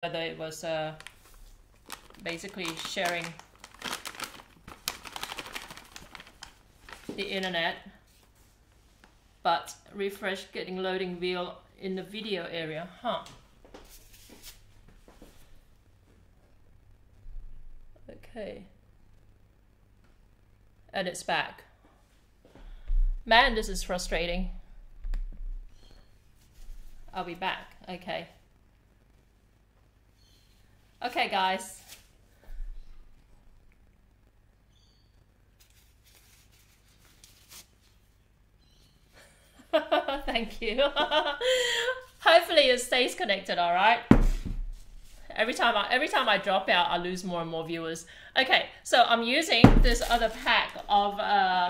whether it was basically sharing the internet, but refresh getting loading wheel in the video area, huh? Okay, and it's back. Man, this is frustrating. I'll be back. Okay. Okay, guys. Thank you. Hopefully it stays connected, all right? Every time I drop out, I lose more and more viewers. Okay, so I'm using this other pack of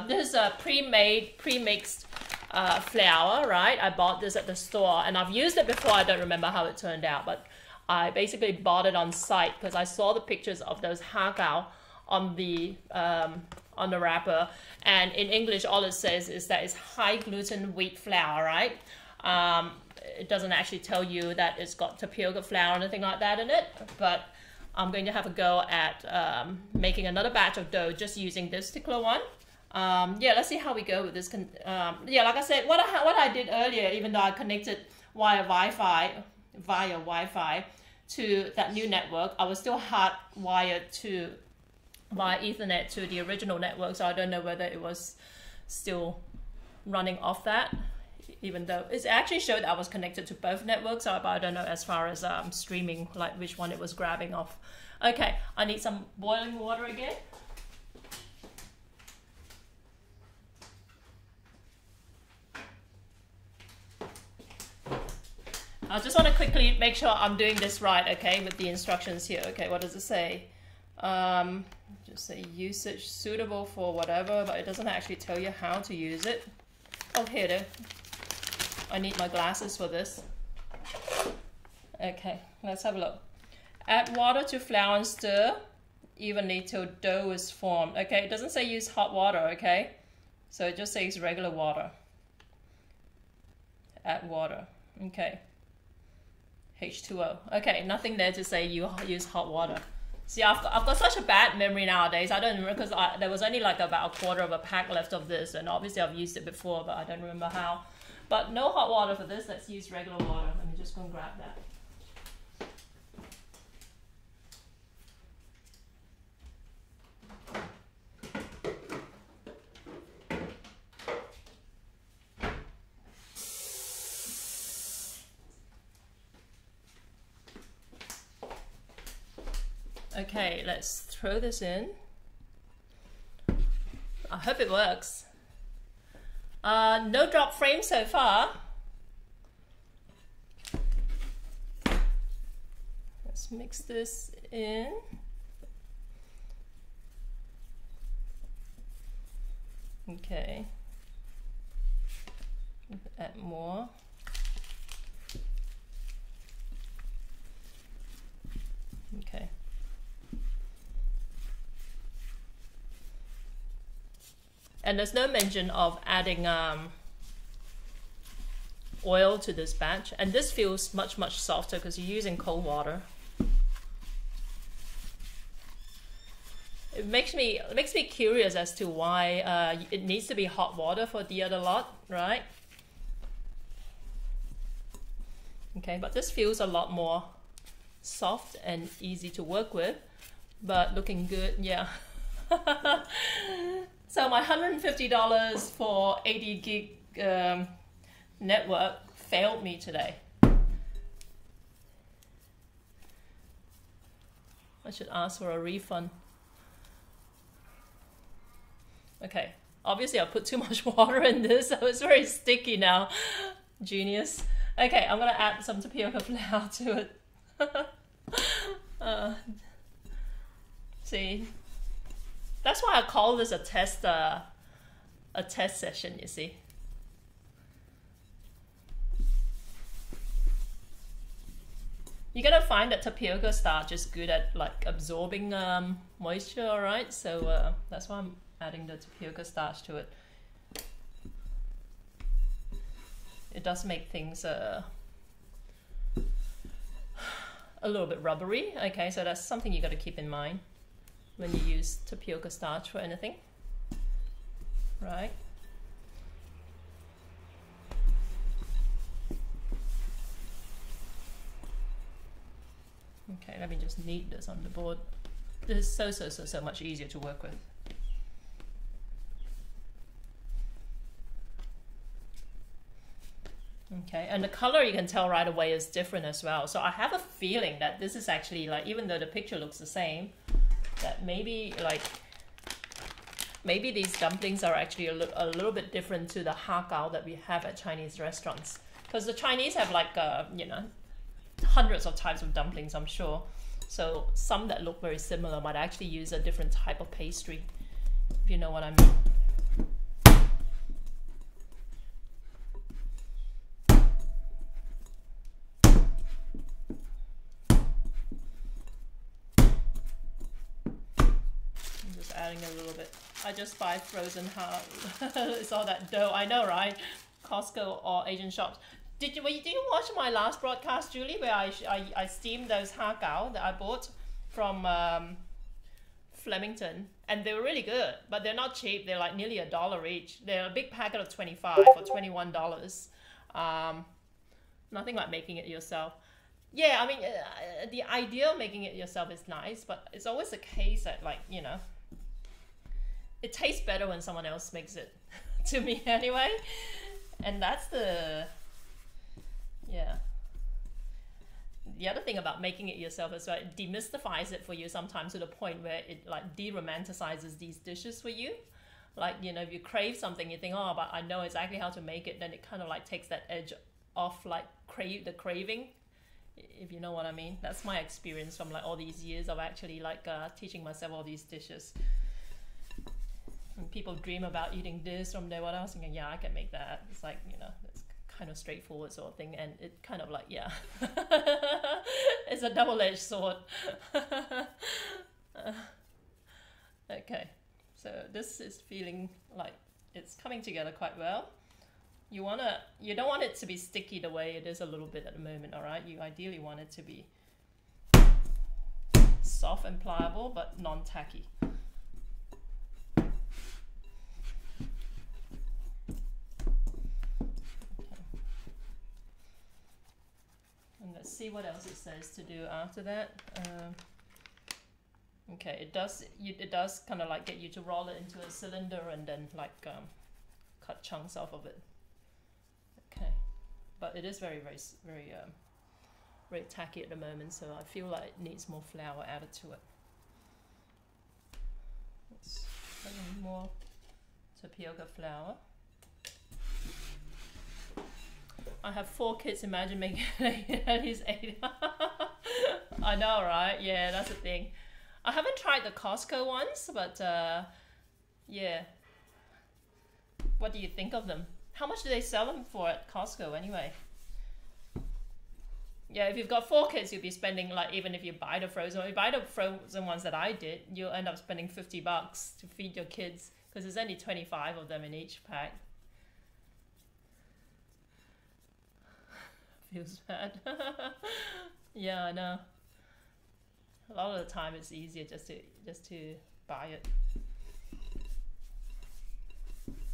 this is a pre-mixed flour, right? I bought this at the store and I've used it before. I don't remember how it turned out, but I basically bought it on site because I saw the pictures of those Har Gow on the wrapper, and in English all it says is that it's high gluten wheat flour, right? It doesn't actually tell you that it's got tapioca flour or anything like that in it, but I'm going to have a go at making another batch of dough just using this particular one. Yeah, let's see how we go with this. Yeah, like I said, what I did earlier, even though I connected via Wi-Fi to that new network, I was still hardwired to via Ethernet to the original network, so I don't know whether it was still running off that, even though it actually showed I was connected to both networks, but I don't know as far as streaming, like which one it was grabbing off. Okay, I need some boiling water again. I just want to quickly make sure I'm doing this right, okay, with the instructions here. Okay, what does it say? Just say usage suitable for whatever, but it doesn't actually tell you how to use it. Oh, here it is. I need my glasses for this. Okay, let's have a look. Add water to flour and stir evenly till dough is formed. Okay, it doesn't say use hot water, okay? So it just says regular water. Add water, okay. H2O. Okay, nothing there to say you use hot water. See, I've got such a bad memory nowadays. I don't remember because there was only like about a quarter of a pack left of this, and obviously I've used it before, but I don't remember how. But no hot water for this. Let's use regular water. Let me just go and grab that. Okay, let's throw this in. I hope it works. No drop frame so far. Let's mix this in. Okay. Add more. Okay. And there's no mention of adding oil to this batch. And this feels much, much softer because you're using cold water. It makes me curious as to why it needs to be hot water for the other lot, right? Okay, but this feels a lot more soft and easy to work with, but looking good, yeah. So my $150 for 80 gig network failed me today. I should ask for a refund. Okay, obviously I put too much water in this, so it's very sticky now. Genius. Okay, I'm gonna add some tapioca flour to it. See, that's why I call this a test session. You see. You're gonna find that tapioca starch is good at like absorbing moisture, all right? So that's why I'm adding the tapioca starch to it. It does make things a a little bit rubbery. Okay, so that's something you got to keep in mind when you use tapioca starch for anything, right? Okay, let me just knead this on the board. This is so much easier to work with. Okay, and the color you can tell right away is different as well. So I have a feeling that this is actually like, even though the picture looks the same, that maybe these dumplings are actually a little bit different to the Har Gow that we have at Chinese restaurants. Because the Chinese have like, you know, hundreds of types of dumplings, I'm sure. So some that look very similar might actually use a different type of pastry, if you know what I mean. Adding a little bit. I just buy frozen it's all that dough. I know, right? Costco or Asian shops. Did you watch my last broadcast, Julie, where I steamed those Har Gow that I bought from Flemington, and they were really good, but they're not cheap. They're like nearly $1 each. They're a big packet of 25 for $21. Nothing like making it yourself. Yeah, I mean, the idea of making it yourself is nice, but it's always the case that, like, you know, it tastes better when someone else makes it, to me anyway. And that's the, yeah. The other thing about making it yourself is that it demystifies it for you sometimes, to the point where it like de-romanticizes these dishes for you. Like, you know, if you crave something, you think, oh, but I know exactly how to make it, then it kind of like takes that edge off, like the craving, if you know what I mean. That's my experience from like all these years of actually like teaching myself all these dishes. And people dream about eating this from there. What I was thinking, yeah, I can make that. It's like, you know, it's kind of straightforward sort of thing, and it kind of like, yeah, it's a double-edged sword. Okay, so this is feeling like it's coming together quite well. You don't want it to be sticky the way it is a little bit at the moment, all right? You ideally want it to be soft and pliable, but non-tacky. Let's see what else it says to do after that. Okay, it does kind of like get you to roll it into a cylinder and then like cut chunks off of it. Okay, but it is very tacky at the moment, so I feel like it needs more flour added to it. Let's put in more tapioca flour. I have 4 kids, imagine making at least 8. I know, right? Yeah, that's the thing. I haven't tried the Costco ones, but yeah. What do you think of them? How much do they sell them for at Costco anyway? Yeah, if you've got 4 kids, you'll be spending, like, even if you buy the frozen ones that I did, you'll end up spending $50 to feed your kids, because there's only 25 of them in each pack. Feels bad. Yeah, I know. A lot of the time it's easier just to buy it.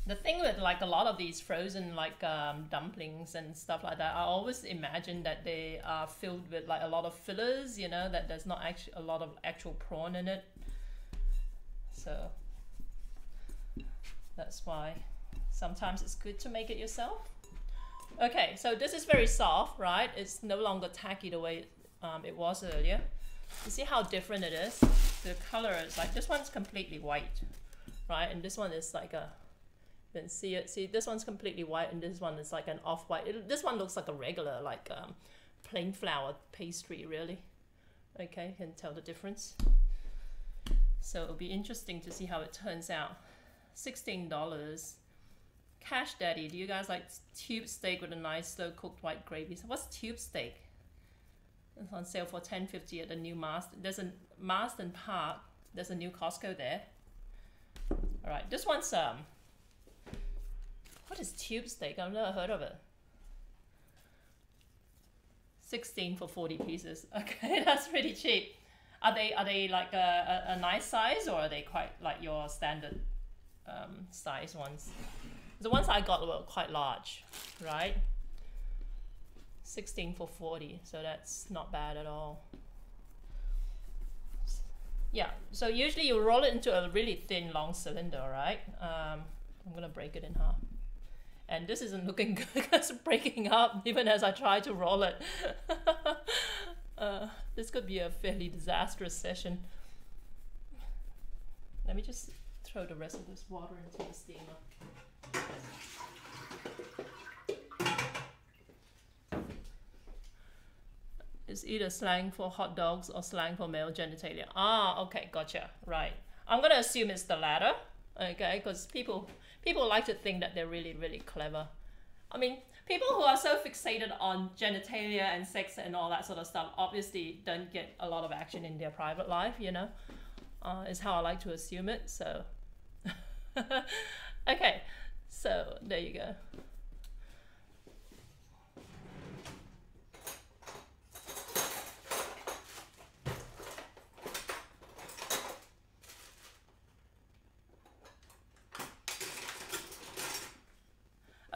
The thing with like a lot of these frozen like dumplings and stuff like that, I always imagine that they are filled with like a lot of fillers, you know, that there's not actually a lot of actual prawn in it. So that's why sometimes it's good to make it yourself. Okay, so this is very soft, right? It's no longer tacky the way it was earlier. You see how different it is? The color is like, this one's completely white, right? And this one is like a, you can see it. See, this one's completely white, and this one is like an off-white. This one looks like a regular, like plain flour pastry, really. Okay, you can tell the difference. So it'll be interesting to see how it turns out. $16. Cash Daddy, do you guys like tube steak with a nice slow cooked white gravy? So what's tube steak? It's on sale for $10.50 at the new Marston. There's a Marston Park. There's a new Costco there. All right, this one's what is tube steak? I've never heard of it. 16 for 40 pieces. Okay, that's pretty cheap. Are they like a nice size, or are they quite like your standard size ones? The ones I got were quite large, right? 16 for 40, so that's not bad at all. Yeah, so usually you roll it into a really thin, long cylinder, right? I'm gonna break it in half. And this isn't looking good because it's breaking up even as I try to roll it. This could be a fairly disastrous session. Let me just throw the rest of this water into the steamer. It's either slang for hot dogs or slang for male genitalia. Ah, okay, gotcha. Right. I'm gonna assume it's the latter, okay, because people like to think that they're really, really clever. I mean, people who are so fixated on genitalia and sex and all that sort of stuff obviously don't get a lot of action in their private life, you know, is how I like to assume it. So, okay, so there you go.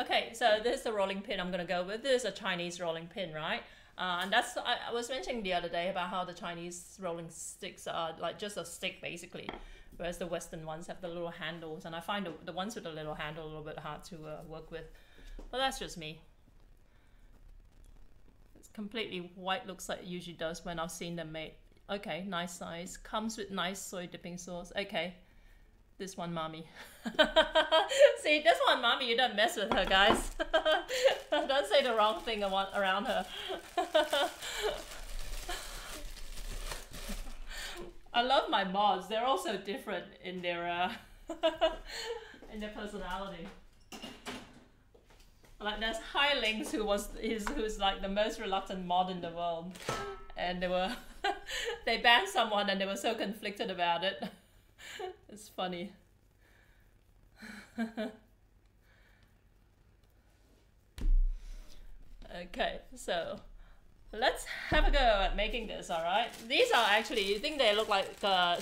Okay, so this is the rolling pin I'm gonna go with. This is a Chinese rolling pin, right? And that's, I was mentioning the other day about how the Chinese rolling sticks are like just a stick basically, whereas the Western ones have the little handles, and I find the ones with the little handle a little bit hard to work with. But that's just me. It's completely white, looks like it usually does when I've seen them made. Okay, nice size. Comes with nice soy dipping sauce. Okay. This one, mommy. See, this one, mommy, you don't mess with her, guys. Don't say the wrong thing around her. I love my mods. They're also different in their in their personality. Like there's Highlinks who's like the most reluctant mod in the world, and they banned someone and they were so conflicted about it. It's funny. Okay, so let's have a go at making this, alright? These are actually, you think they look like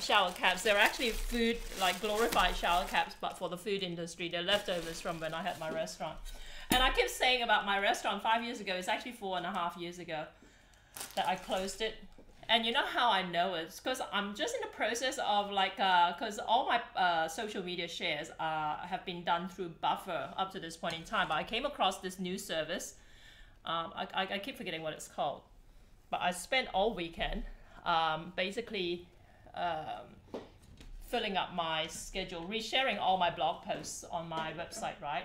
shower caps. They're actually food, like glorified shower caps, but for the food industry. They're leftovers from when I had my restaurant. And I keep saying about my restaurant 5 years ago, it's actually 4.5 years ago that I closed it. And you know how I know it? It's because I'm just in the process of like, because all my social media shares have been done through Buffer up to this point in time. But I came across this new service. I keep forgetting what it's called. But I spent all weekend basically filling up my schedule, resharing all my blog posts on my website, right?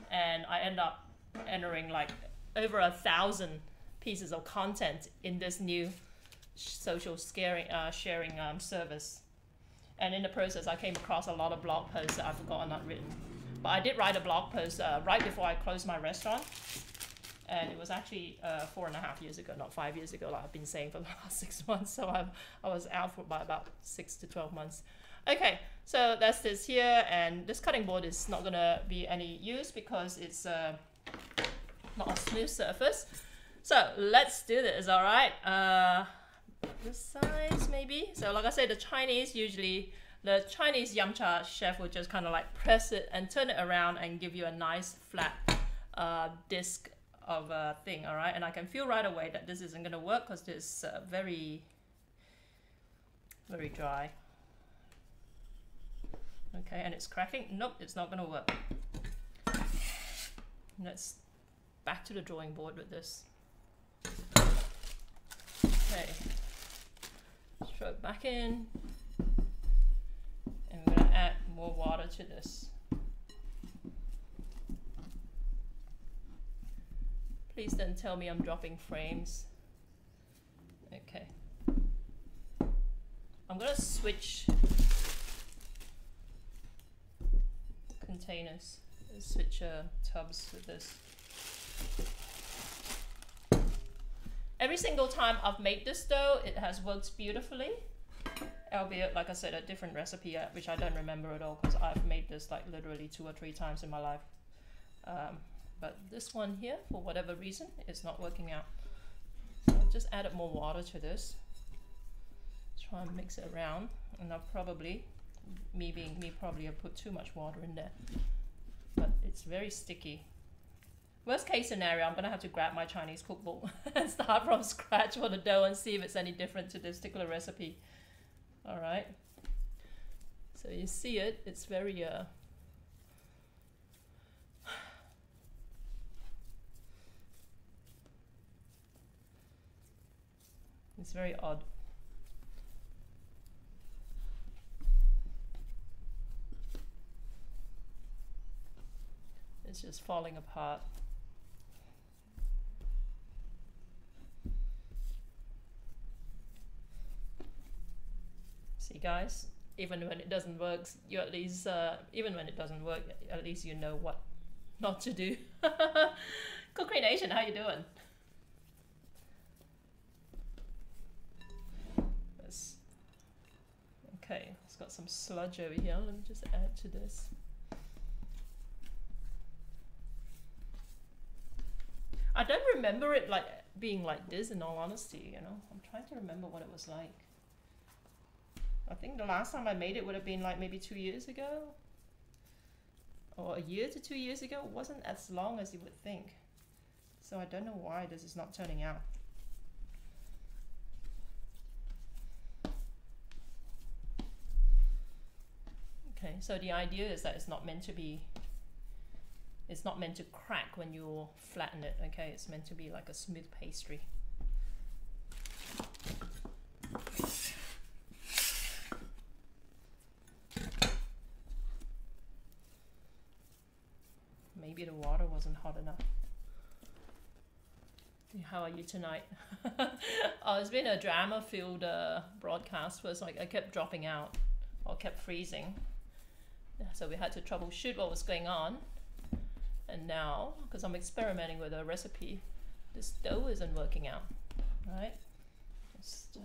And I end up entering like over 1,000 pieces of content in this new social sharing service. And in the process I came across a lot of blog posts that I forgot not written, but I did write a blog post right before I closed my restaurant, and it was actually 4.5 years ago, not 5 years ago like I've been saying for the last 6 months. So I was out for by about 6 to 12 months. Okay, so that's this here, and this cutting board is not gonna be any use because it's not a smooth surface. So let's do this, all right? This size maybe. So like I said, the Chinese yum cha chef will just kind of like press it and turn it around and give you a nice flat disc of a thing, all right? And I can feel right away that this isn't gonna work because it's very, very dry. Okay, and it's cracking. Nope, it's not gonna work. Let's back to the drawing board with this. Okay, let's throw it back in, and we're gonna add more water to this. Please don't tell me I'm dropping frames. Okay, I'm gonna switch containers, switch tubs with this. Every single time I've made this dough, it has worked beautifully, albeit, like I said, a different recipe, which I don't remember at all because I've made this like literally 2 or 3 times in my life. But this one here, for whatever reason, is not working out. just added more water to this. Try and mix it around, and I'll probably, me being me, probably have put too much water in there, but it's very sticky. Worst case scenario, I'm gonna have to grab my Chinese cookbook and start from scratch for the dough and see if it's any different to this particular recipe. All right. So you see it, it's very it's very odd. It's just falling apart. See guys, even when it doesn't work, you at least, even when it doesn't work, at least you know what not to do. Cookery Nation, how you doing? Okay, it's got some sludge over here. Let me just add to this. I don't remember it like being like this, in all honesty, you know. I'm trying to remember what it was like. I think the last time I made it would have been like maybe 2 years ago. Or a year to 2 years ago. It wasn't as long as you would think. So I don't know why this is not turning out. Okay, so the idea is that it's not meant to be, it's not meant to crack when you flatten it, okay? It's meant to be like a smooth pastry. Maybe the water wasn't hot enough. How are you tonight? Oh, it's been a drama-filled broadcast where it's like I kept dropping out or kept freezing. So we had to troubleshoot what was going on. And now, because I'm experimenting with a recipe, this dough isn't working out, right? Just,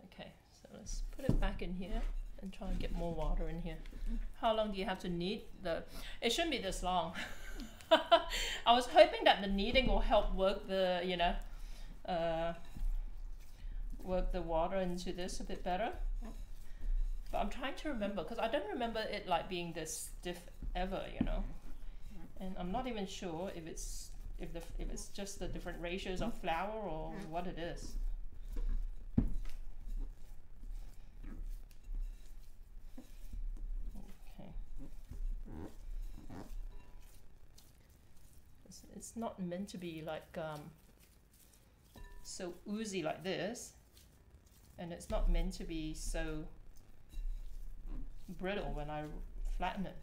okay, so let's put it back in here and try and get more water in here. How long do you have to knead the? It shouldn't be this long. I was hoping that the kneading will help work the, you know, work the water into this a bit better. But I'm trying to remember, because I don't remember it like being this stiff ever, you know. And I'm not even sure if it's if it's just the different ratios of flour or what it is. Okay. It's not meant to be like so oozy like this, and it's not meant to be so brittle when I flatten it.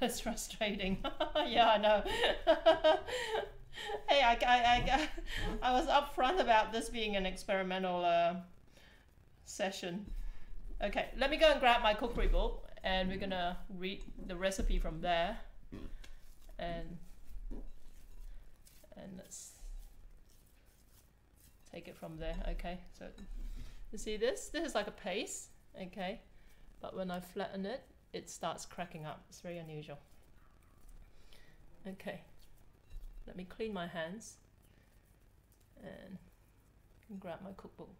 It's frustrating. Yeah, I know. Hey, I was upfront about this being an experimental session. Okay, let me go and grab my cookery book, and we're gonna read the recipe from there, and let's take it from there. Okay, so you see this? This is like a paste. Okay, but when I flatten it, it starts cracking up. It's very unusual. Okay, let me clean my hands and grab my cookbook.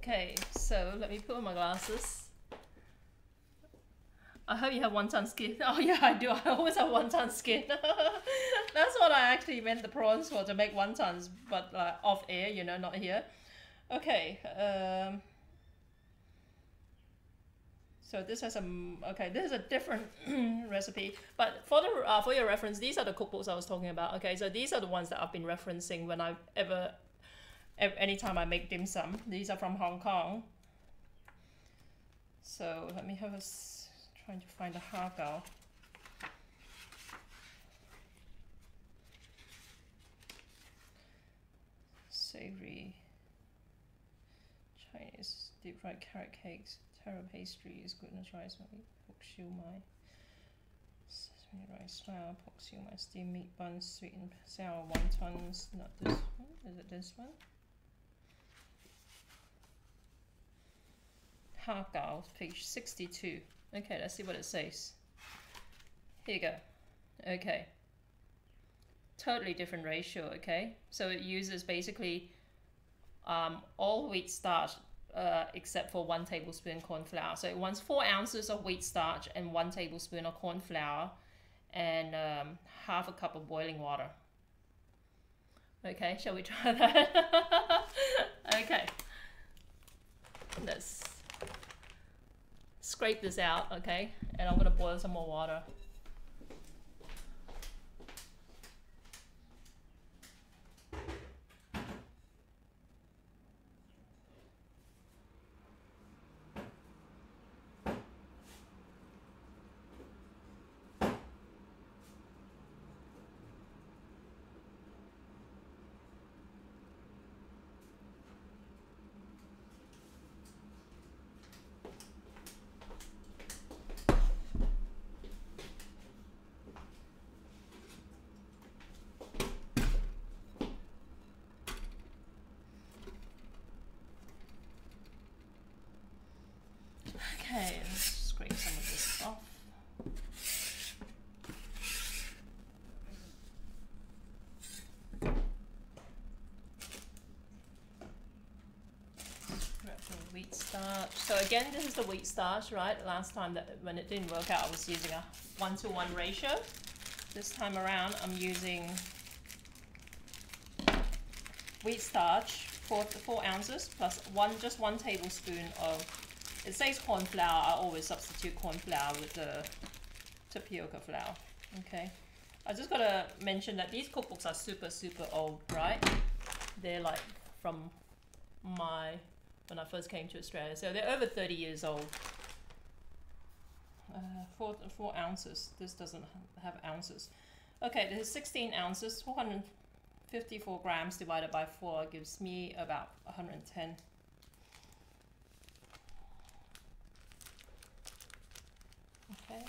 Okay, so let me put on my glasses. I hope you have wonton skin. Oh yeah, I do. I always have wonton skin. That's what I actually meant the prawns for, to make wontons, but off air, you know, not here. Okay. So this has okay, this is a different recipe, but for the for your reference, these are the cookbooks I was talking about. Okay, so these are the ones that I've been referencing when I've ever anytime I make dim sum. These are from Hong Kong. So let me have a trying to find a Har Gow. Savory Chinese deep fried carrot cakes, taro pastries, glutinous rice, pork siu mai, sesame rice flour, pork siu mai, steamed meat buns, sweet and sour wontons. Not this one. Is it this one? Har Gow, page 62. Okay, let's see what it says. Here you go. Okay. Totally different ratio, okay? So it uses basically all wheat starch except for 1 tablespoon corn flour. So it wants 4 ounces of wheat starch and 1 tablespoon of corn flour and half a cup of boiling water. Okay, shall we try that? Okay. Let's scrape this out, okay? And I'm gonna boil some more water. Okay, let's scrape some of this off. Grab the wheat starch. So again, this is the wheat starch, right? Last time when it didn't work out, I was using a 1-to-1 ratio. This time around, I'm using wheat starch, 4 ounces, plus just 1 tablespoon of. It says corn flour. I always substitute corn flour with the tapioca flour. Okay. I just gotta mention that these cookbooks are super old, right? They're like from when I first came to Australia, so they're over 30 years old. 4 ounces. This doesn't have ounces. Okay, this is 16 ounces. 454 grams divided by 4 gives me about 110. Okay,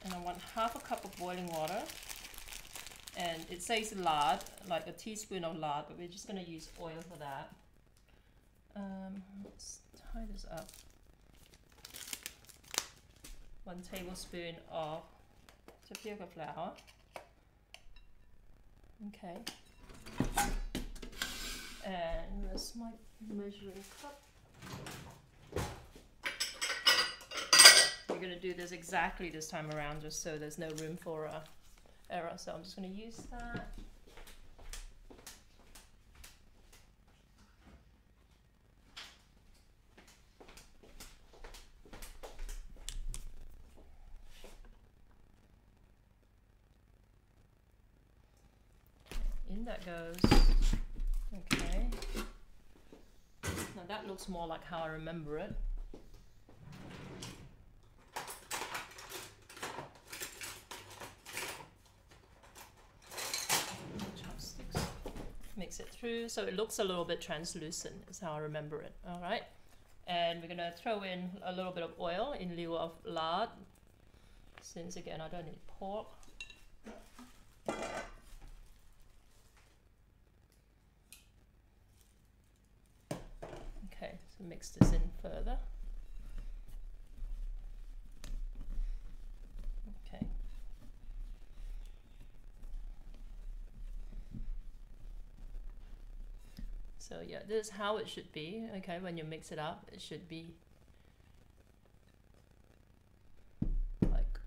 and I want half a cup of boiling water, and it says lard, like a teaspoon of lard, but we're just going to use oil for that. Let's tie this up. 1 tablespoon of tapioca flour. Okay, and that's my measuring cup. We're going to do this exactly this time around, just so there's no room for error. So I'm just going to use that. In that goes. Okay. Now that looks more like how I remember it. Mix it through so it looks a little bit translucent, is how I remember it. All right, and we're gonna throw in a little bit of oil in lieu of lard, since again I don't need pork. Okay, so mix this in further. Okay. So yeah, this is how it should be. Okay, when you mix it up, it should be like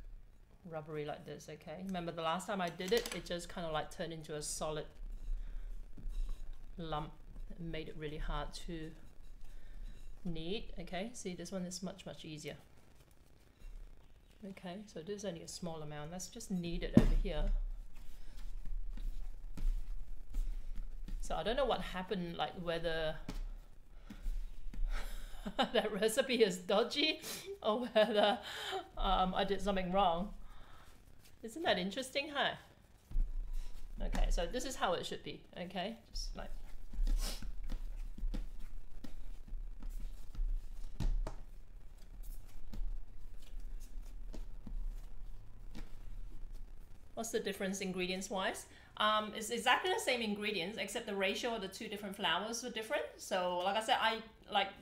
rubbery like this. Okay, remember the last time I did it, it just kind of like turned into a solid lump and made it really hard to knead. Okay, see, this one is much easier. Okay, so this is only a small amount. Let's just knead it over here. So I don't know what happened, like whether that recipe is dodgy or whether I did something wrong. Isn't that interesting, huh? Okay, so this is how it should be, okay? Just like... What's the difference ingredients-wise? It's exactly the same ingredients, except the ratio of the two different flours were different. So like I said,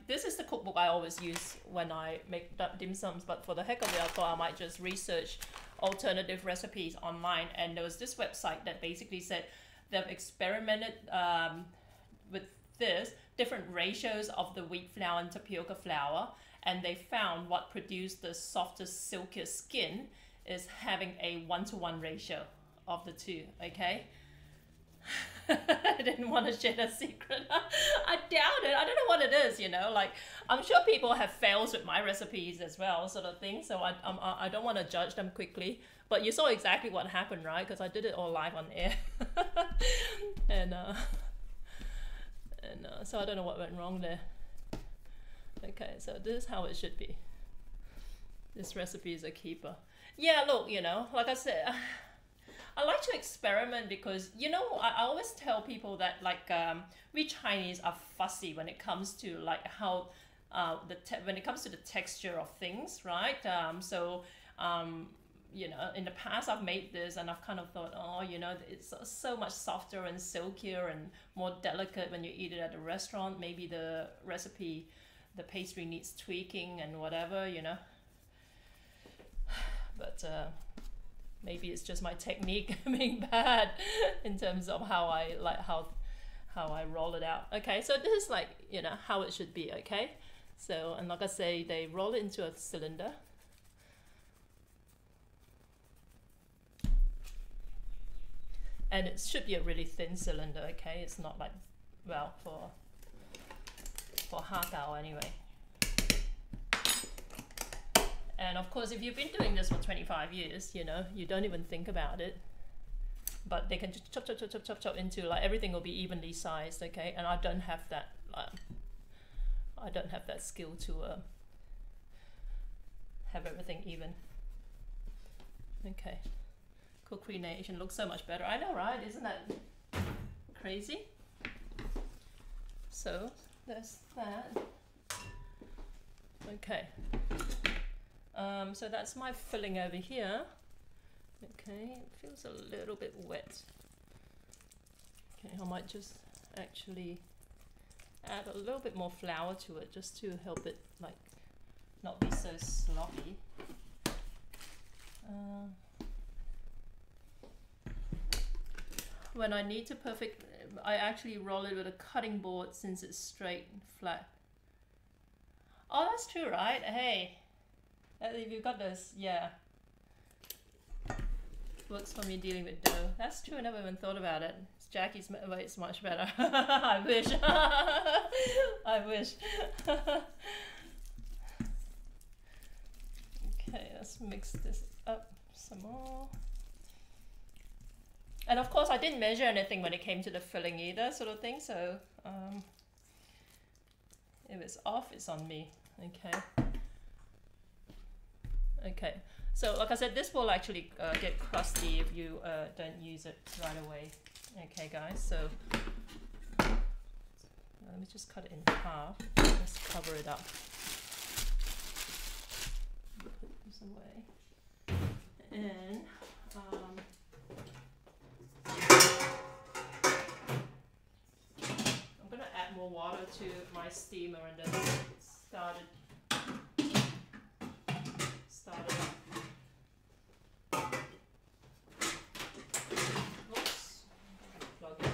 this is the cookbook I always use when I make dim sums, but for the heck of it, I thought I might just research alternative recipes online. And there was this website that basically said they've experimented with this, different ratios of the wheat flour and tapioca flour, and they found what produced the softest, silkier skin is having a 1-to-1 ratio of the two, okay? I didn't want to share that secret. I doubt it. I don't know what it is, you know, like I'm sure people have fails with my recipes as well, sort of thing. So I don't want to judge them quickly, but you saw exactly what happened, right? Because I did it all live on air. and so I don't know what went wrong there. Okay, so this is how it should be. This recipe is a keeper. Yeah, look, you know, like I said, I like to experiment because, you know, I always tell people that like we Chinese are fussy when it comes to like how when it comes to the texture of things, right? You know, in the past I've made this and I've kind of thought, oh, you know, it's so much softer and silkier and more delicate when you eat it at a restaurant. Maybe the recipe, the pastry needs tweaking and whatever, you know. But maybe it's just my technique being bad in terms of how I like how I roll it out. Okay, so this is like, you know, how it should be, okay? So, and like I say, they roll it into a cylinder. And it should be a really thin cylinder, okay? It's not like, well, for Har Gow anyway. And of course, if you've been doing this for 25 years, you know, you don't even think about it. But they can just chop, chop, chop, chop, chop, chop into, like, everything will be evenly sized, okay? And I don't have that, I don't have that skill to have everything even. Okay. Cookery Nation looks so much better. I know, right? Isn't that crazy? So, there's that. Okay. So that's my filling over here. Okay, it feels a little bit wet. Okay, I might just actually add a little bit more flour to it just to help it like not be so sloppy. When I need to I actually roll it with a cutting board since it's straight and flat. Oh, that's true, right? Hey. If you've got this, yeah. Works for me dealing with dough. That's true, I never even thought about it. Jackie's way is much better. I wish. I wish. Okay, let's mix this up some more. And of course, I didn't measure anything when it came to the filling either, sort of thing. So if it's off, it's on me. Okay. Okay, so like I said, this will actually get crusty if you don't use it right away. Okay, guys, so let me just cut it in half. Let's cover it up. Put this away. And I'm going to add more water to my steamer and then start it up. Oops. Plug it.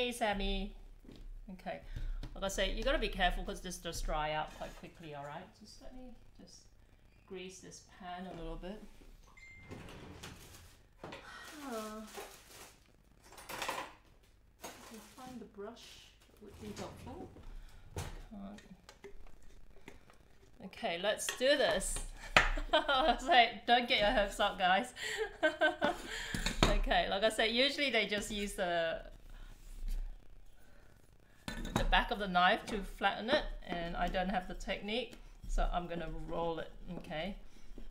Hey, Sammy. Okay. Like I say, you gotta be careful because this does dry out quite quickly, alright? Just let me just grease this pan a little bit. If I find the brush, it would be helpful. Can't. Okay, let's do this. I was like, don't get your hopes up, guys. Okay, like I said, usually they just use the back of the knife to flatten it, and I don't have the technique, so I'm gonna roll it. Okay,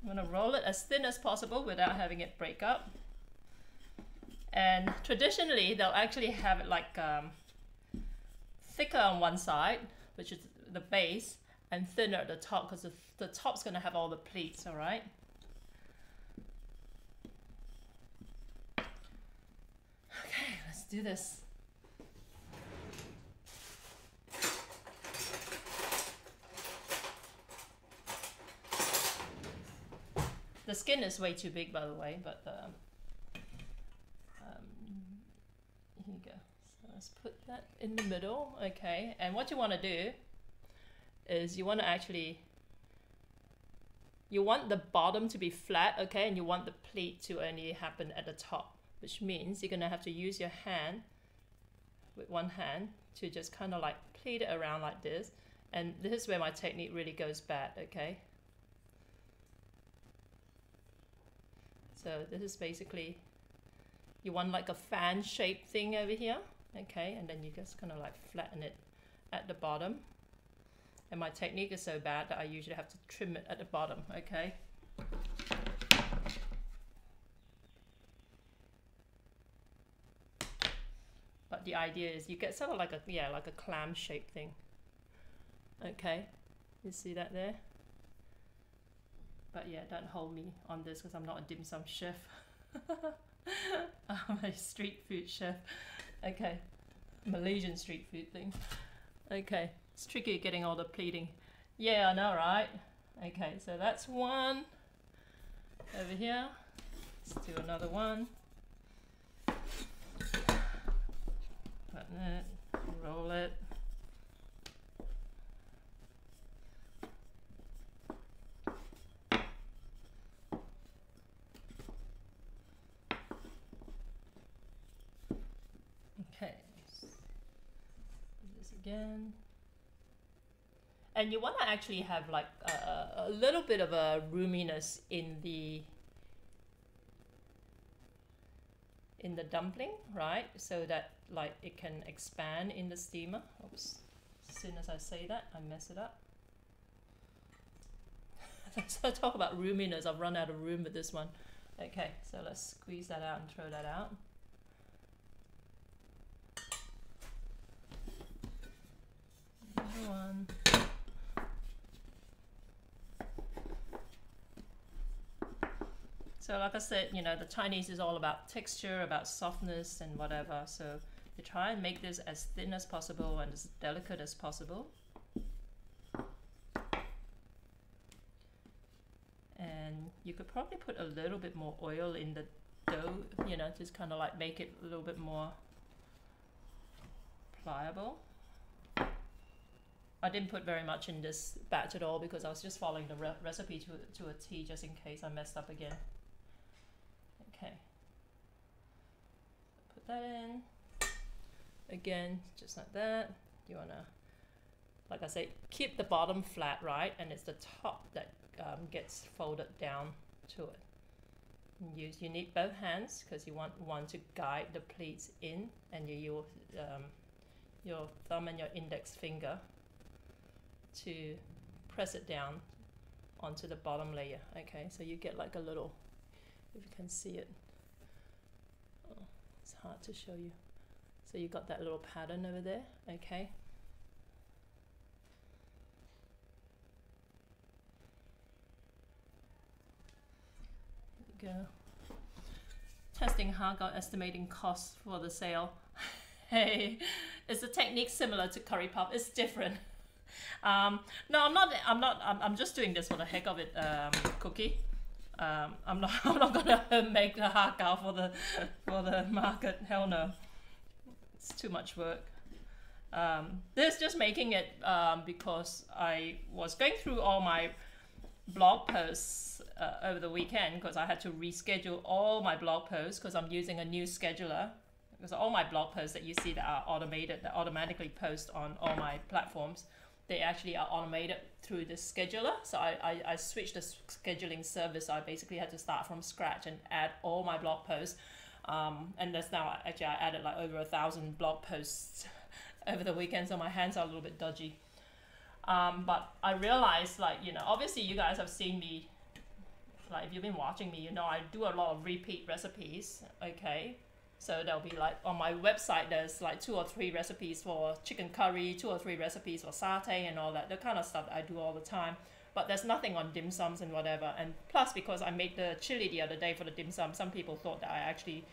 I'm gonna roll it as thin as possible without having it break up. And traditionally, they'll actually have it like thicker on one side, which is the base, and thinner at the top, because the top's gonna have all the pleats. All right. Okay, let's do this. The skin is way too big, by the way, but here you go. So let's put that in the middle, okay? And what you want to do is you want to you want the bottom to be flat, okay? And you want the pleat to only happen at the top, which means you're going to have to use your hand, with one hand, to just kind of like pleat it around like this. And this is where my technique really goes bad, okay? So this is basically, you want like a fan shaped thing over here, okay? And then you just kind of like flatten it at the bottom. And my technique is so bad that I usually have to trim it at the bottom, okay? But the idea is you get sort of like a, yeah, like a clam shaped thing. Okay, you see that there? But yeah, don't hold me on this because I'm not a dim sum chef. I'm a street food chef. Okay, Malaysian street food thing. Okay, it's tricky getting all the pleating. Yeah, I know, right? Okay, so that's one. Over here, let's do another one. Button it, roll it. Okay, do this again. And you want to actually have like a little bit of a roominess in the dumpling, right? So that like it can expand in the steamer. Oops, as soon as I say that, I mess it up. So I talk about roominess, I've run out of room with this one. Okay, so let's squeeze that out and throw that out. Another one. So like I said, you know, the Chinese is all about texture, about softness and whatever. So you try and make this as thin as possible and as delicate as possible. And you could probably put a little bit more oil in the dough, you know, just kind of like make it a little bit more pliable. I didn't put very much in this batch at all because I was just following the recipe to a T just in case I messed up again. Okay, put that in. Again, just like that. You wanna, like I say, keep the bottom flat, right? And it's the top that gets folded down to it. You need both hands because you want one to guide the pleats in, and your thumb and your index finger to press it down onto the bottom layer. Okay, so you get like a little, if you can see it, oh, it's hard to show you. So you got that little pattern over there. Okay, there you go. Testing Har Gow, estimating costs for the sale. Hey, is the technique similar to curry puff? It's different. No, I'm just doing this for the heck of it, Cookie. I'm not gonna make the Har Gow for the market. Hell no. It's too much work. This is just making it because I was going through all my blog posts over the weekend because I had to reschedule all my blog posts because I'm using a new scheduler. Because all my blog posts that you see that are automated, that automatically post on all my platforms, they actually are automated through this scheduler. So I switched the scheduling service. So I basically had to start from scratch and add all my blog posts. And that's now actually I added like over 1,000 blog posts over the weekend, so my hands are a little bit dodgy. But I realized, like, you know, obviously you guys have seen me, like if you've been watching me, you know I do a lot of repeat recipes, okay? So there'll be like on my website there's like 2 or 3 recipes for chicken curry, 2 or 3 recipes for satay and all that, the kind of stuff that I do all the time. But there's nothing on dim sums and whatever. And plus, because I made the chili the other day for the dim sum, some people thought that I actually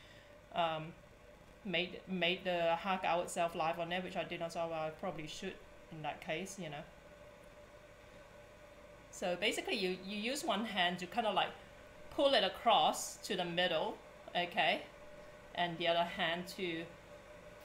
made the Har Gow itself live on there, which I didn't, so I probably should in that case, you know. So basically you use one hand to kind of like pull it across to the middle, okay? And the other hand to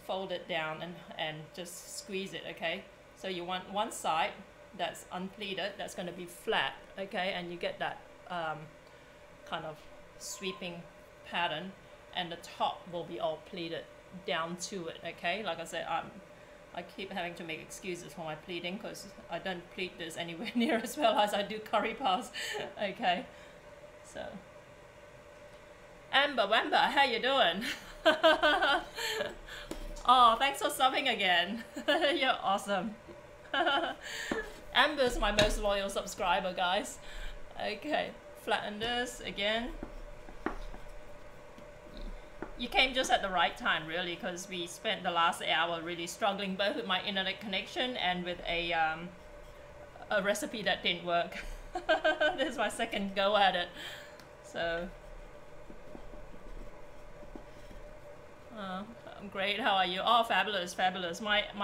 fold it down and just squeeze it, okay? So you want one side that's unpleated, that's going to be flat, okay? And you get that kind of sweeping pattern, and the top will be all pleated down to it, okay? Like I said, I keep having to make excuses for my pleating because I don't pleat this anywhere near as well as I do curry puffs, okay? So, Amber Wamber, how you doing? Oh, thanks for subbing again. You're awesome. Amber's my most loyal subscriber, guys. Okay, flatten this again. You came just at the right time, really, because we spent the last hour really struggling both with my internet connection and with a recipe that didn't work. This is my second go at it. So, I'm great. How are you? Oh, fabulous, fabulous. I've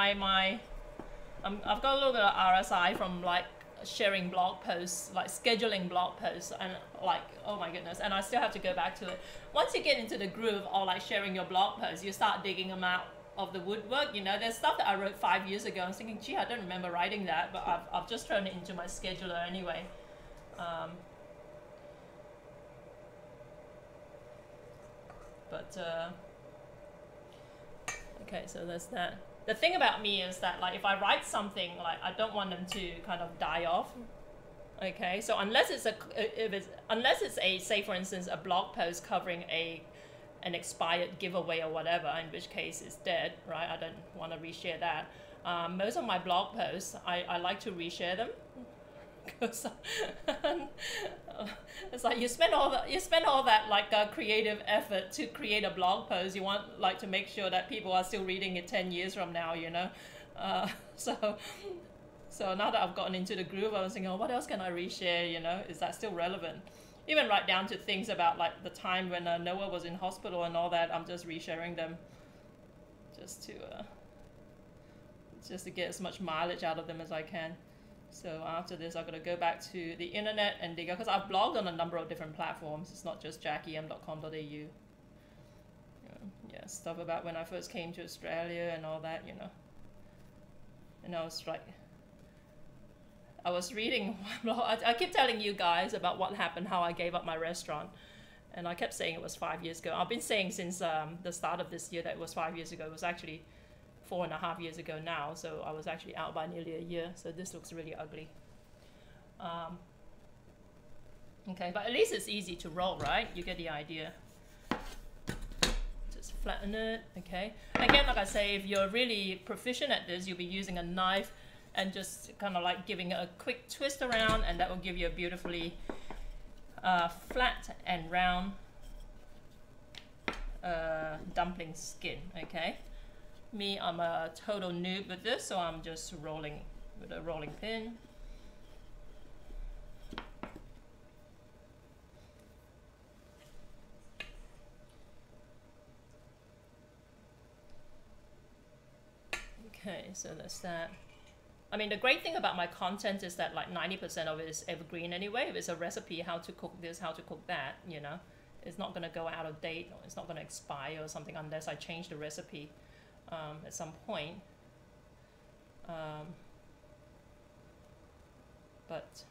got a little bit of RSI from like sharing blog posts, like scheduling blog posts, and like, oh my goodness, and I still have to go back to it. Once you get into the groove of like sharing your blog posts, you start digging them out of the woodwork. You know, there's stuff that I wrote 5 years ago. I was thinking, gee, I don't remember writing that, but I've just thrown it into my scheduler anyway. Okay, so there's that. The thing about me is that, like, if I write something, like, I don't want them to kind of die off. Okay, so unless it's a say for instance a blog post covering an expired giveaway or whatever, in which case it's dead, right? I don't want to reshare that. Most of my blog posts, I like to reshare them. Because it's like you spend all that like creative effort to create a blog post. You want like to make sure that people are still reading it 10 years from now, you know. So now that I've gotten into the groove, I was thinking, oh, what else can I reshare? You know, is that still relevant? Even right down to things about like the time when Noah was in hospital and all that. I'm just resharing them, just to get as much mileage out of them as I can. So after this, I'm going to go back to the internet and dig out, because I've blogged on a number of different platforms. It's not just jackym.com.au. Yeah, stuff about when I first came to Australia and all that, you know. And I was like, I was reading, I keep telling you guys about what happened, how I gave up my restaurant. And I kept saying it was 5 years ago. I've been saying since the start of this year that it was 5 years ago. It was actually 4.5 years ago now, so I was actually out by nearly a year. So this looks really ugly. Okay, but at least it's easy to roll, right? You get the idea. Just flatten it, okay? Again, like I say, if you're really proficient at this, you'll be using a knife and just kind of like giving it a quick twist around, and that will give you a beautifully flat and round dumpling skin, okay? Me, I'm a total noob with this, so I'm just rolling with a rolling pin. Okay, so that's that. I mean, the great thing about my content is that like 90% of it is evergreen anyway. If it's a recipe, how to cook this, how to cook that, you know, it's not going to go out of date, or it's not going to expire or something unless I change the recipe. at some point. But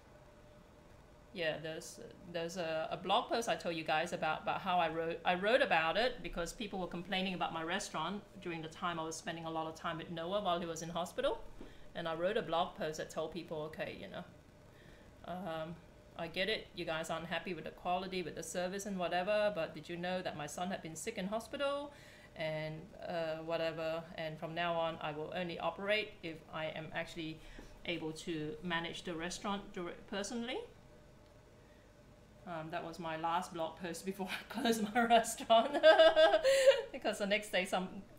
yeah, there's a blog post I told you guys about how I wrote about it because people were complaining about my restaurant during the time I was spending a lot of time with Noah while he was in hospital, and I wrote a blog post that told people, okay, you know, I get it, you guys aren't happy with the quality, with the service and whatever, but did you know that my son had been sick in hospital and whatever, and from now on I will only operate if I am actually able to manage the restaurant personally. That was my last blog post before I closed my restaurant because the next day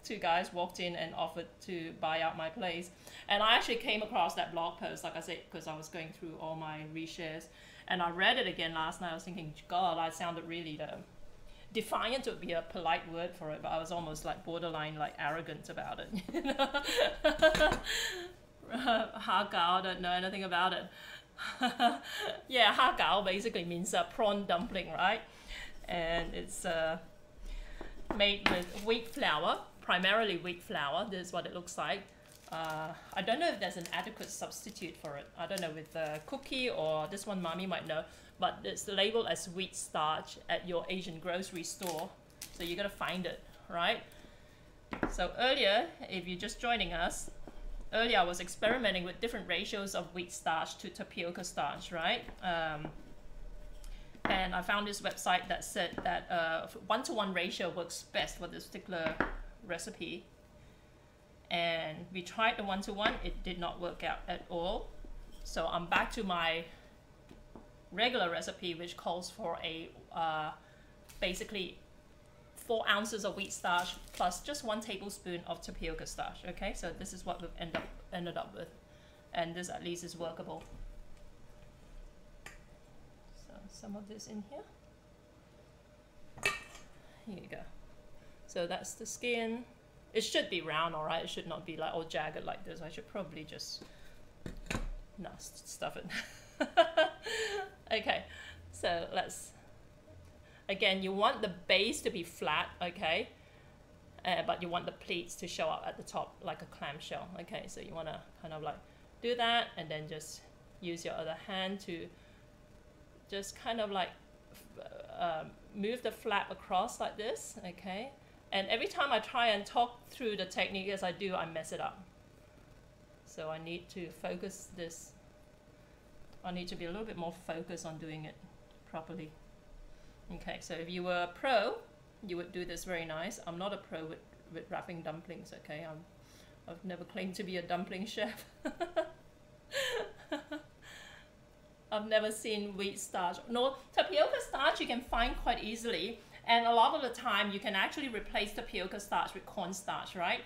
two guys walked in and offered to buy out my place, and I actually came across that blog post, like I said, because I was going through all my reshares, and I read it again last night. I was thinking, God, I sounded really defiant would be a polite word for it, but I was almost like borderline like arrogant about it. You know? Har Gow, don't know anything about it. Yeah, Har Gow basically means prawn dumpling, right? And it's made with wheat flour, primarily wheat flour. This is what it looks like. I don't know if there's an adequate substitute for it. I don't know with cookie or this one, mommy might know, but it's labeled as wheat starch at your Asian grocery store. So you gotta find it, right? So earlier, if you're just joining us, earlier I was experimenting with different ratios of wheat starch to tapioca starch, right? And I found this website that said that 1-to-1 ratio works best for this particular recipe. And we tried the 1-to-1, it did not work out at all. So I'm back to my regular recipe, which calls for a basically 4 ounces of wheat starch plus just 1 tablespoon of tapioca starch. Okay, so this is what we've ended up with, and this at least is workable. So some of this in here. Here you go. So that's the skin. It should be round, all right. It should not be like all jagged like this. I should probably just stuff it. Okay, so let's. Again, you want the base to be flat, okay, but you want the pleats to show up at the top like a clamshell, okay. So you want to kind of like do that, and then just use your other hand to just kind of like move the flap across like this, okay. And every time I try and talk through the technique as I do, I mess it up. So I need to focus this. I need to be a little bit more focused on doing it properly. Okay, so if you were a pro, you would do this very nice. I'm not a pro with wrapping dumplings, okay? I've never claimed to be a dumpling chef. I've never seen wheat starch. No, tapioca starch you can find quite easily. And a lot of the time you can actually replace tapioca starch with cornstarch, right?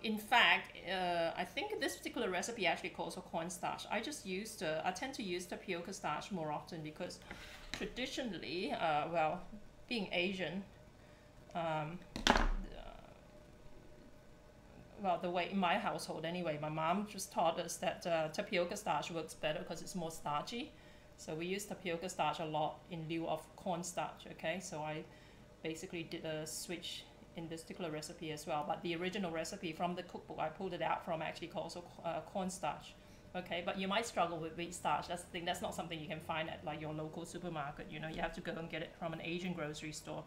In fact, I think this particular recipe actually calls for cornstarch. I tend to use tapioca starch more often because traditionally, well, being Asian, well, the way in my household anyway, my mom just taught us that tapioca starch works better because it's more starchy. So we use tapioca starch a lot in lieu of cornstarch, okay? So I basically did a switch in this particular recipe as well. But the original recipe from the cookbook I pulled it out from actually calls for cornstarch, okay? But you might struggle with wheat starch. That's the thing. That's not something you can find at like your local supermarket. You know, you have to go and get it from an Asian grocery store.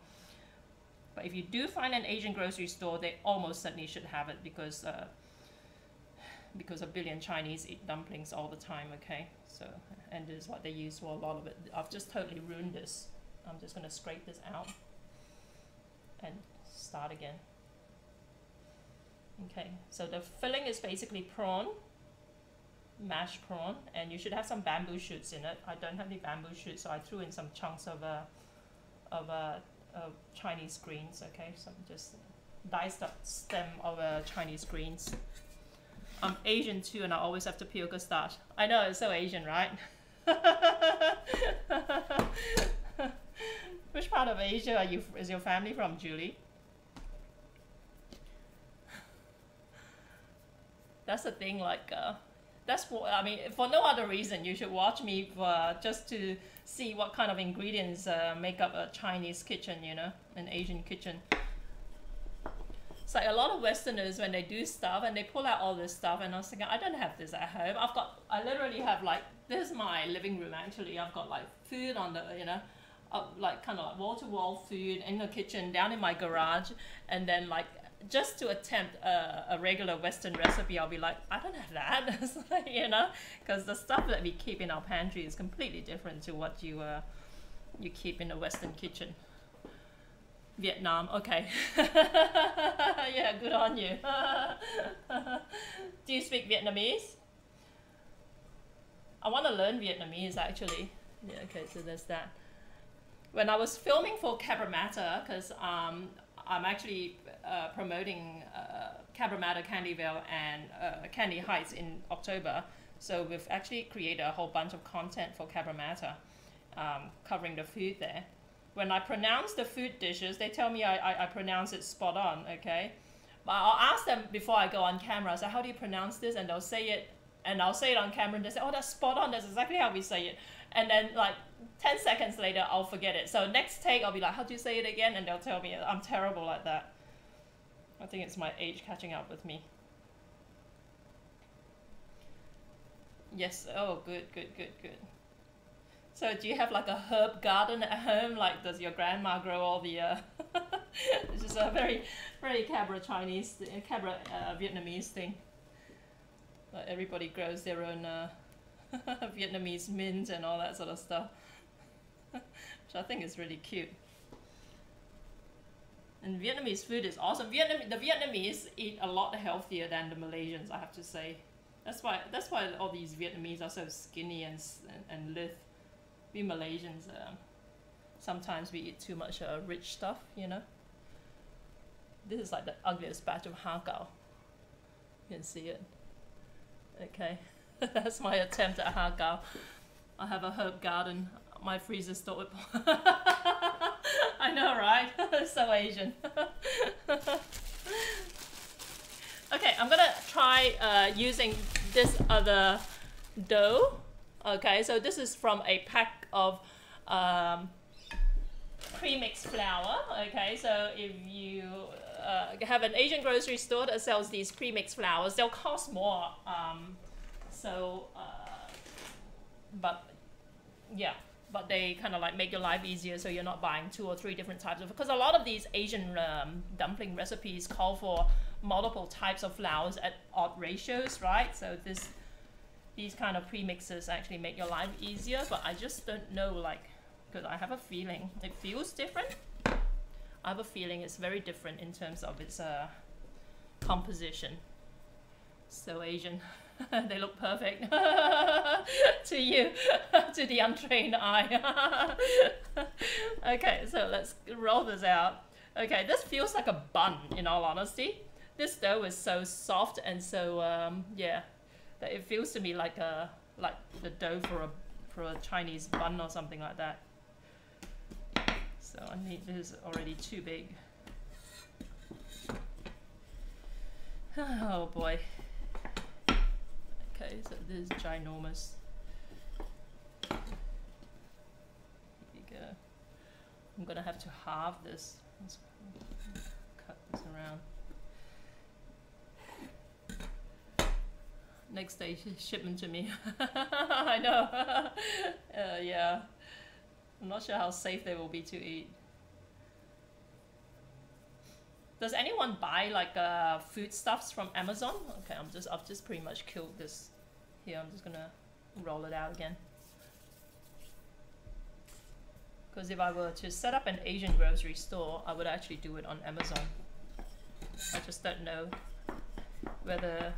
But if you do find an Asian grocery store, they almost certainly should have it because a billion Chinese eat dumplings all the time, okay? So, and this is what they use for a lot of it. I've just totally ruined this. I'm just gonna scrape this out and start again. Okay, so the filling is basically prawn, mashed prawn, and you should have some bamboo shoots in it. I don't have any bamboo shoots, so I threw in some chunks of Chinese greens, okay? Some just diced up stem of Chinese greens. I'm Asian too, and I always have tapioca starch. I know, it's so Asian, right? Which part of Asia is your family from, Julie? That's the thing, like, that's what, I mean, for no other reason, you should watch me just to see what kind of ingredients make up a Chinese kitchen, you know, an Asian kitchen. It's like a lot of Westerners when they do stuff and they pull out all this stuff, and I was thinking, I don't have this at home. I literally have like, this is my living room actually. I've got like food on the, you know, like kind of like wall-to-wall food in the kitchen, down in my garage, and then like just to attempt a regular Western recipe, I'll be like, I don't have that. It's like, you know, because the stuff that we keep in our pantry is completely different to what you keep in a Western kitchen. Vietnam, okay. Yeah, good on you. Do you speak Vietnamese? I want to learn Vietnamese actually. Yeah, okay, so there's that. When I was filming for Cabramatta, because I'm actually promoting Cabramatta, Candyville, and Candy Heights in October, so we've actually created a whole bunch of content for Cabramatta, covering the food there. When I pronounce the food dishes, they tell me I pronounce it spot on, okay? But I'll ask them before I go on camera, so how do you pronounce this? And they'll say it, and I'll say it on camera, and they say, oh, that's spot on, that's exactly how we say it. And then like 10 seconds later, I'll forget it. So next take, I'll be like, how do you say it again? And they'll tell me I'm terrible like that. I think it's my age catching up with me. Yes, oh, good. So do you have like a herb garden at home? Like, does your grandma grow all the, this is a very, very Cabra Chinese, Cabra Vietnamese thing. Like everybody grows their own Vietnamese mint and all that sort of stuff, which I think is really cute. And Vietnamese food is awesome. The Vietnamese eat a lot healthier than the Malaysians, I have to say. That's why all these Vietnamese are so skinny and lithe. We Malaysians, sometimes we eat too much rich stuff, you know. This is like the ugliest batch of Har Gow. You can see it. Okay, that's my attempt at Har Gow. I have a herb garden. My freezer's stocked with. I know, right? So Asian. Okay, I'm gonna try using this other dough. Okay, so this is from a pack of pre-mixed flour. Okay, so if you have an Asian grocery store that sells these pre-mixed flours, they'll cost more. But yeah, but they kind of like make your life easier, so you're not buying 2 or 3 different types of, because a lot of these Asian dumpling recipes call for multiple types of flours at odd ratios, right? So these kind of premixes actually make your life easier, but I just don't know, like, because I have a feeling it feels different. I have a feeling it's very different in terms of its composition. So Asian. They look perfect to you, to the untrained eye. Okay, so let's roll this out. Okay, this feels like a bun, in all honesty. This dough is so soft and so yeah, that it feels to me like the dough for a Chinese bun or something like that. So I need, this is already too big. Oh boy. Okay, so this is ginormous. Here you go. I'm gonna have to halve this. Let's cut this around. Next day shipment to me. I know. Yeah. I'm not sure how safe they will be to eat. Does anyone buy like foodstuffs from Amazon? Okay, I've just pretty much killed this. Here, I'm just gonna roll it out again. Because if I were to set up an Asian grocery store, I would actually do it on Amazon. I just don't know whether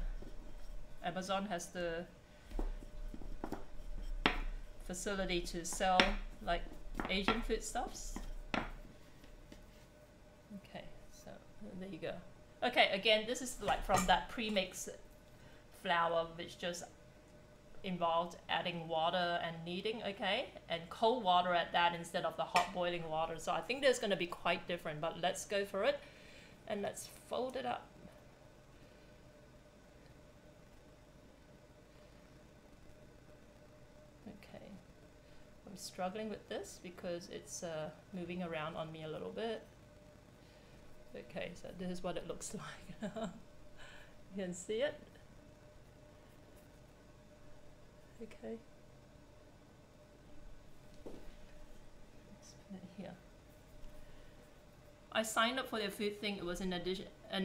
Amazon has the facility to sell like Asian foodstuffs. Okay. There you go. Okay, again, this is like from that premix flour, which just involved adding water and kneading, okay? And cold water at that instead of the hot boiling water. So I think there's going to be quite different, but let's go for it. And let's fold it up. Okay. I'm struggling with this because it's moving around on me a little bit. Okay, so this is what it looks like. You can see it. Okay. Let's put it here. I signed up for their food thing. It was an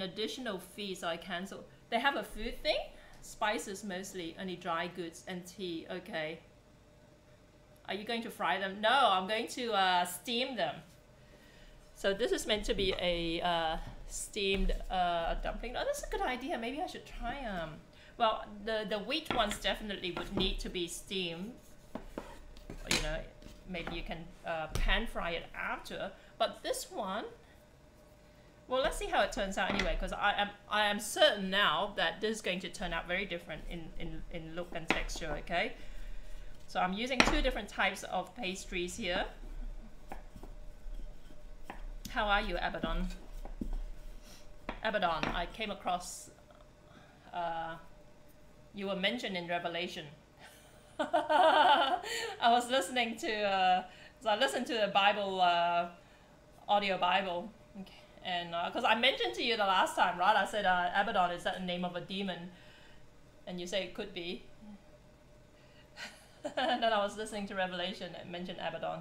additional fee, so I cancelled. They have a food thing? Spices mostly, only dry goods and tea. Okay. Are you going to fry them? No, I'm going to steam them. So this is meant to be a steamed dumpling. Oh, that's a good idea. Maybe I should try them. Well, the wheat ones definitely would need to be steamed. You know, maybe you can pan fry it after. But this one, well, let's see how it turns out anyway, because I am certain now that this is going to turn out very different in look and texture, okay? So I'm using 2 different types of pastries here. How are you, Abaddon? Abaddon, I came across, you were mentioned in Revelation. I was listening to, so I listened to the Bible, audio Bible. Okay. And because I mentioned to you the last time, right? I said Abaddon, is that the name of a demon? And you say it could be. And then I was listening to Revelation and mentioned Abaddon.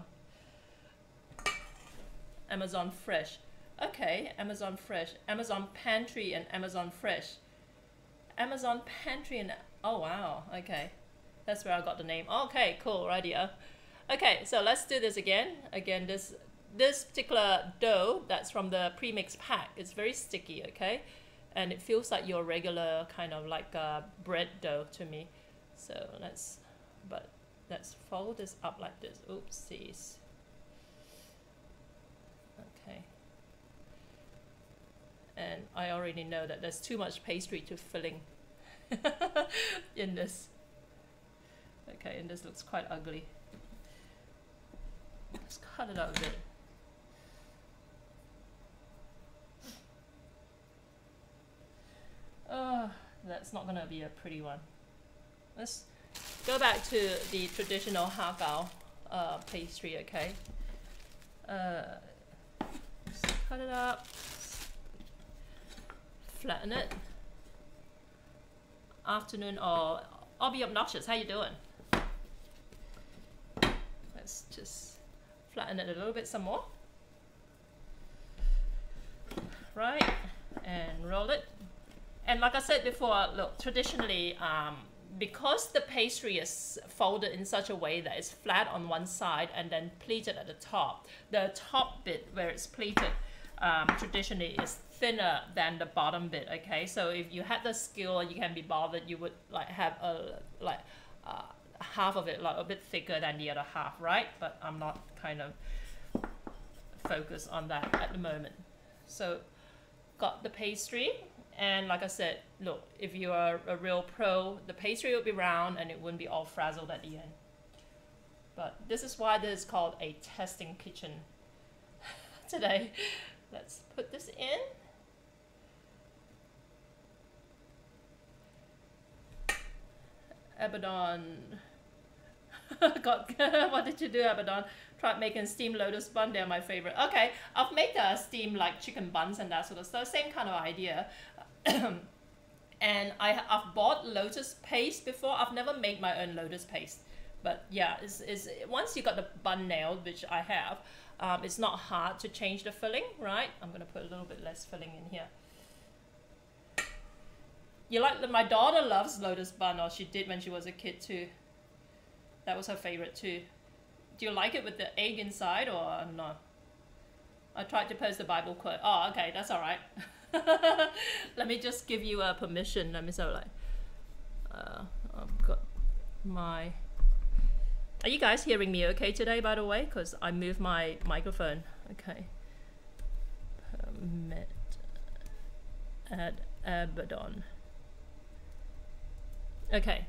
Amazon Fresh. Okay, Amazon Fresh. Amazon Pantry and Amazon Fresh. Amazon Pantry and... Oh, wow. Okay. That's where I got the name. Okay, cool. Rightio. Okay, so let's do this again. Again, this particular dough that's from the premix pack, it's very sticky, okay? And it feels like your regular kind of like bread dough to me. So let's fold this up like this. Oopsies. Okay. And I already know that there's too much pastry to filling in this. Okay, and this looks quite ugly. Let's cut it out a bit. That's not gonna be a pretty one. Let's go back to the traditional Har Gow pastry, okay? Just cut it up, flatten it. Afternoon, or I'll be obnoxious. How you doing? Let's just flatten it a little bit some more. Right, and roll it. And like I said before, look, traditionally, because the pastry is folded in such a way that it's flat on one side and then pleated at the top bit where it's pleated traditionally is thinner than the bottom bit, okay? So if you had the skill, you can be bothered, you would like have half of it like a bit thicker than the other half, right? But I'm not kind of focused on that at the moment. So got the pastry. And like I said, look, if you are a real pro, the pastry would be round and it wouldn't be all frazzled at the end. But this is why this is called a testing kitchen today. Let's put this in. Abaddon. What did you do, Abaddon? Tried making steamed lotus bun. They're my favorite. Okay, I've made steamed like chicken buns and that sort of stuff. Same kind of idea. And I've bought lotus paste before. I've never made my own lotus paste, but yeah, it's once you got the bun nailed, which I have, it's not hard to change the filling, right? I'm gonna put a little bit less filling in here. You like my daughter loves lotus bun, or she did when she was a kid too. That was her favorite too. Do you like it with the egg inside or no? I tried to post the Bible quote. Oh, okay, that's all right. Let me just give you a permission. Let me say like, I've got my. Are you guys hearing me okay today? By the way, because I moved my microphone. Okay. Permit. Add Abaddon. Okay.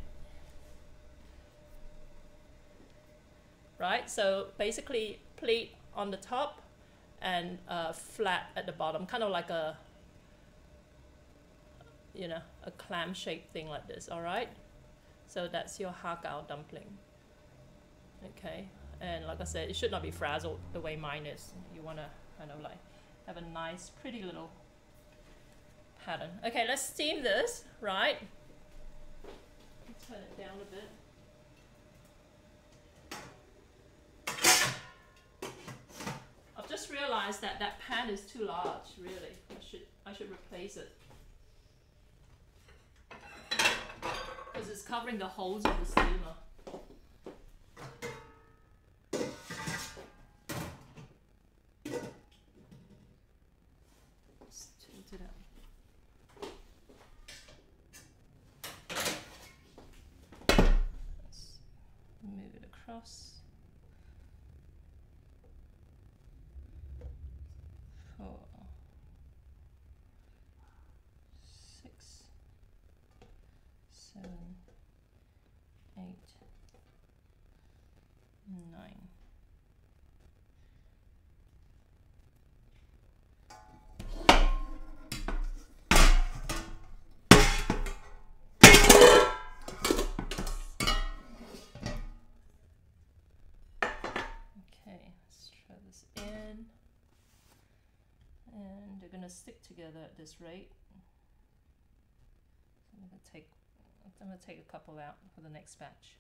Right. So basically, pleat on the top and flat at the bottom, kind of like a. You know, a clam-shaped thing like this, all right? So that's your Har Gow dumpling. Okay, and like I said, it should not be frazzled the way mine is. You want to kind of like have a nice, pretty little pattern. Okay, let's steam this, right? Turn it down a bit. I've just realized that that pan is too large, really. I should replace it. Because it's covering the holes of the steamer. Just tilt it up. Let's move it across. 4, 6, 7, 8, 9. Okay, let's try this in. And they're gonna stick together at this rate. I'm gonna take a couple out for the next batch.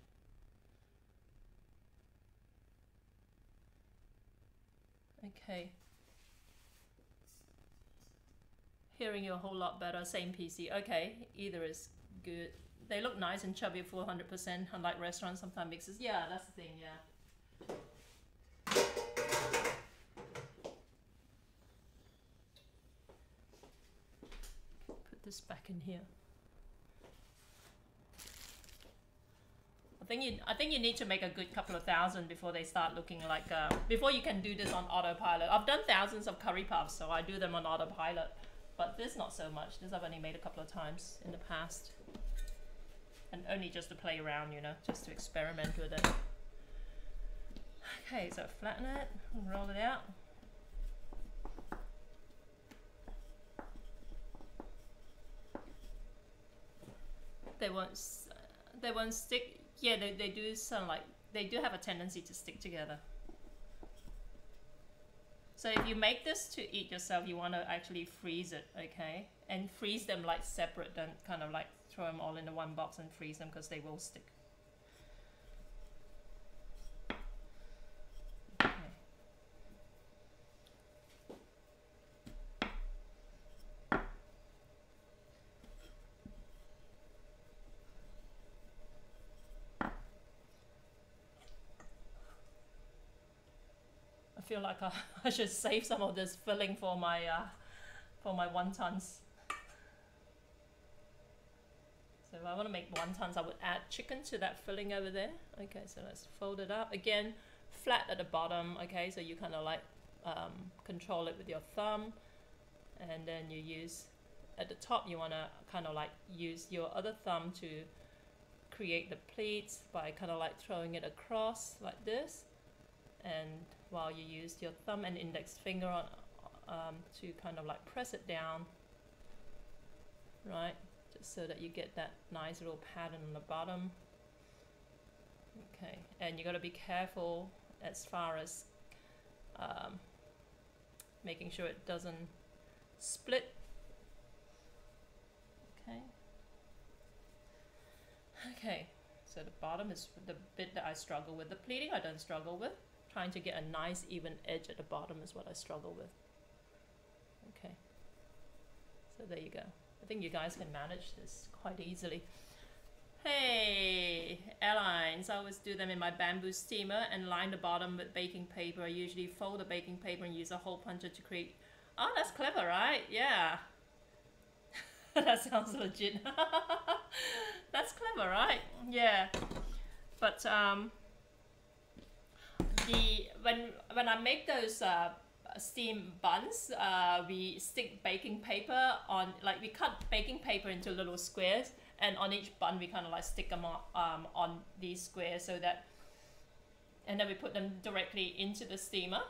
Okay. Hearing you a whole lot better, same PC. Okay, either is good. They look nice and chubby for 100%, unlike restaurants sometimes mixes. Yeah, that's the thing, yeah. Put this back in here. I think you need to make a good couple of thousand before they start looking like before you can do this on autopilot. I've done thousands of curry puffs, so I do them on autopilot, but this not so much. This I've only made a couple of times in the past, and only just to play around, you know, just to experiment with it. Okay, so flatten it, roll it out. They won't stick. Yeah, they do sound like, they do have a tendency to stick together. So if you make this to eat yourself, you want to actually freeze it, okay? And freeze them like separate, don't kind of like throw them all into one box and freeze them, because they will stick. Okay. I feel like I should save some of this filling for my wontons. So if I want to make wontons, I would add chicken to that filling over there. Okay, so let's fold it up again, flat at the bottom. Okay, so you kind of like control it with your thumb, and then you use at the top. You want to kind of like use your other thumb to create the pleats by kind of like throwing it across like this, and while you use your thumb and index finger on to kind of like press it down, right, just so that you get that nice little pattern on the bottom. Okay, and you got to be careful as far as making sure it doesn't split. Okay. Okay, so the bottom is the bit that I struggle with. The pleating I don't struggle with. Trying to get a nice even edge at the bottom is what I struggle with. Okay, so there you go. I think you guys can manage this quite easily. Hey, airlines, I always do them in my bamboo steamer and line the bottom with baking paper. I usually fold the baking paper and use a hole puncher to create... Oh, that's clever, right? Yeah. That sounds legit. That's clever, right? Yeah. But when I make those steam buns, we stick baking paper on, like we cut baking paper into little squares, and on each bun we kind of like stick them on these squares, so that, and then we put them directly into the steamer.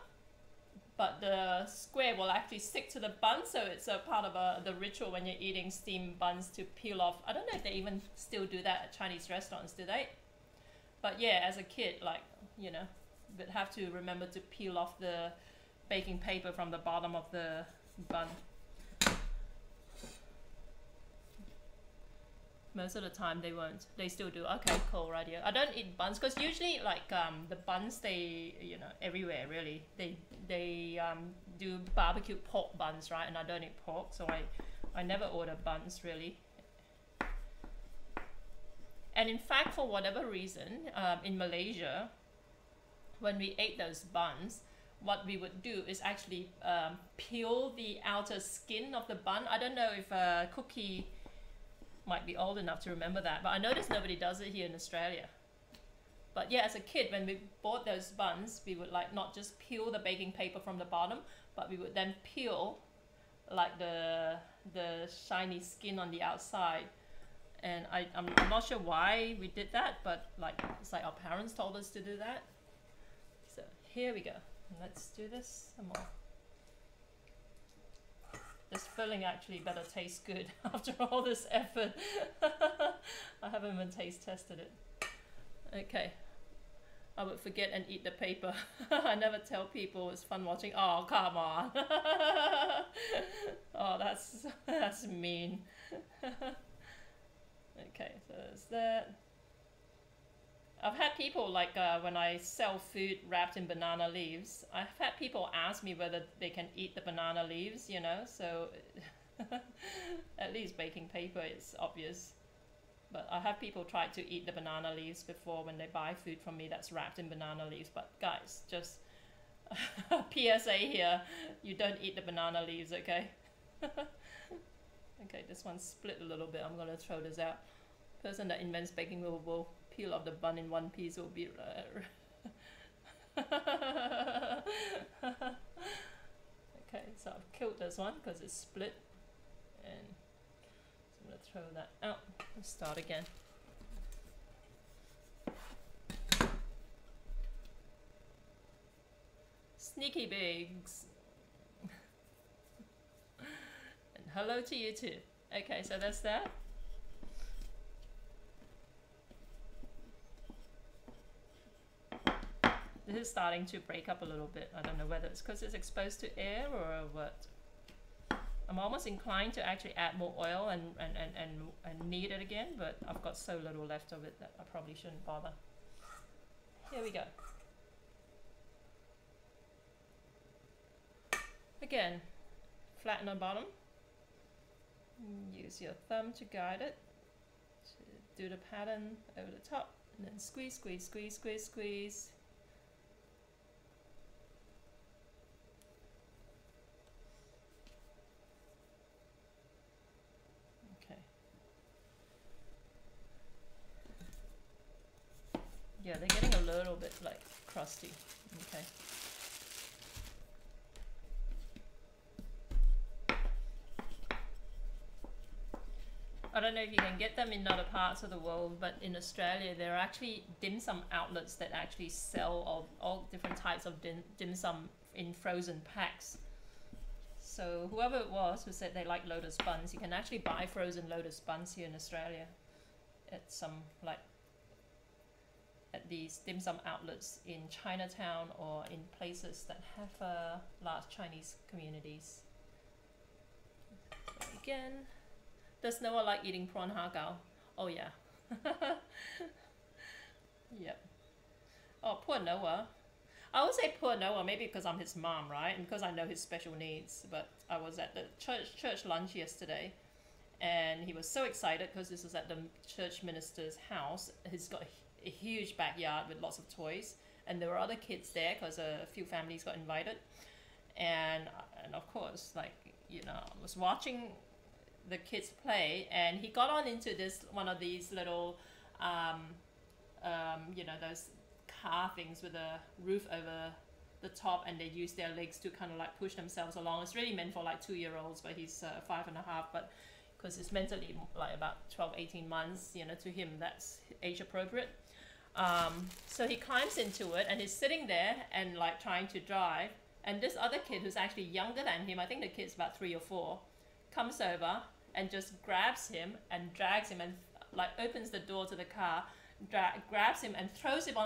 But the square will actually stick to the bun, so it's a part of the ritual when you're eating steamed buns to peel off. I don't know if they even still do that at Chinese restaurants, do they? But yeah, as a kid, like, you know, but have to remember to peel off the baking paper from the bottom of the bun. Most of the time they won't. They still do. Okay, cool, right here. I don't eat buns because usually like the buns they everywhere really. They do barbecue pork buns, right? And I don't eat pork, so I never order buns really. And in fact, for whatever reason, in Malaysia, when we ate those buns, what we would do is actually peel the outer skin of the bun. I don't know if Cookie might be old enough to remember that, but I noticed nobody does it here in Australia. But yeah, as a kid, when we bought those buns, we would like not just peel the baking paper from the bottom, but we would then peel like the shiny skin on the outside. And I'm not sure why we did that, but like it's like our parents told us to do that. So here we go. Let's do this some more. This filling actually better taste good after all this effort. I haven't even taste tested it. Okay. I would forget and eat the paper. I never tell people it's fun watching. Oh, come on. Oh, that's mean. Okay, so there's that. I've had people like when I sell food wrapped in banana leaves, I've had people ask me whether they can eat the banana leaves, you know, so at least baking paper is obvious. But I have people try to eat the banana leaves before when they buy food from me that's wrapped in banana leaves. But guys, just PSA here, you don't eat the banana leaves, okay? Okay, this one's split a little bit. I'm gonna throw this out. Person that invents baking will peel off the bun in one piece. Will be okay, so I've killed this one because it's split, and so I'm gonna throw that out. Let's start again. Sneaky Bigs. And hello to you too. Okay, so that's that. This is starting to break up a little bit. I don't know whether it's because it's exposed to air or what. I'm almost inclined to actually add more oil and knead it again, but I've got so little left of it that I probably shouldn't bother. Here we go. Again, flatten the bottom. Use your thumb to guide it. To do the pattern over the top, and then squeeze, squeeze, squeeze, squeeze, squeeze. Yeah, they're getting a little bit like crusty. Okay. I don't know if you can get them in other parts of the world, but in Australia there are actually dim sum outlets that actually sell all different types of dim sum in frozen packs. So whoever it was who said they like lotus buns, you can actually buy frozen lotus buns here in Australia at some like at these dim sum outlets in Chinatown or in places that have large Chinese communities. So again, does Noah like eating prawn Har Gow? Oh yeah. Yep. Oh, poor Noah. I would say poor Noah, maybe because I'm his mom, right? And because I know his special needs. But I was at the church lunch yesterday, and he was so excited because this was at the church minister's house. He's got a huge backyard with lots of toys, and there were other kids there because a few families got invited. And of course, like, you know, I was watching the kids play, and he got on into this one of these little you know, those car things with a roof over the top, and they use their legs to kind of like push themselves along. It's really meant for like 2-year-olds, but he's 5.5, but because it's mentally like about 12-18 months, you know, to him that's age appropriate. So he climbs into it and he's sitting there and like trying to drive, and this other kid who's actually younger than him, I think the kid's about 3 or 4, comes over and just grabs him and drags him and like opens the door to the car, grabs him and throws him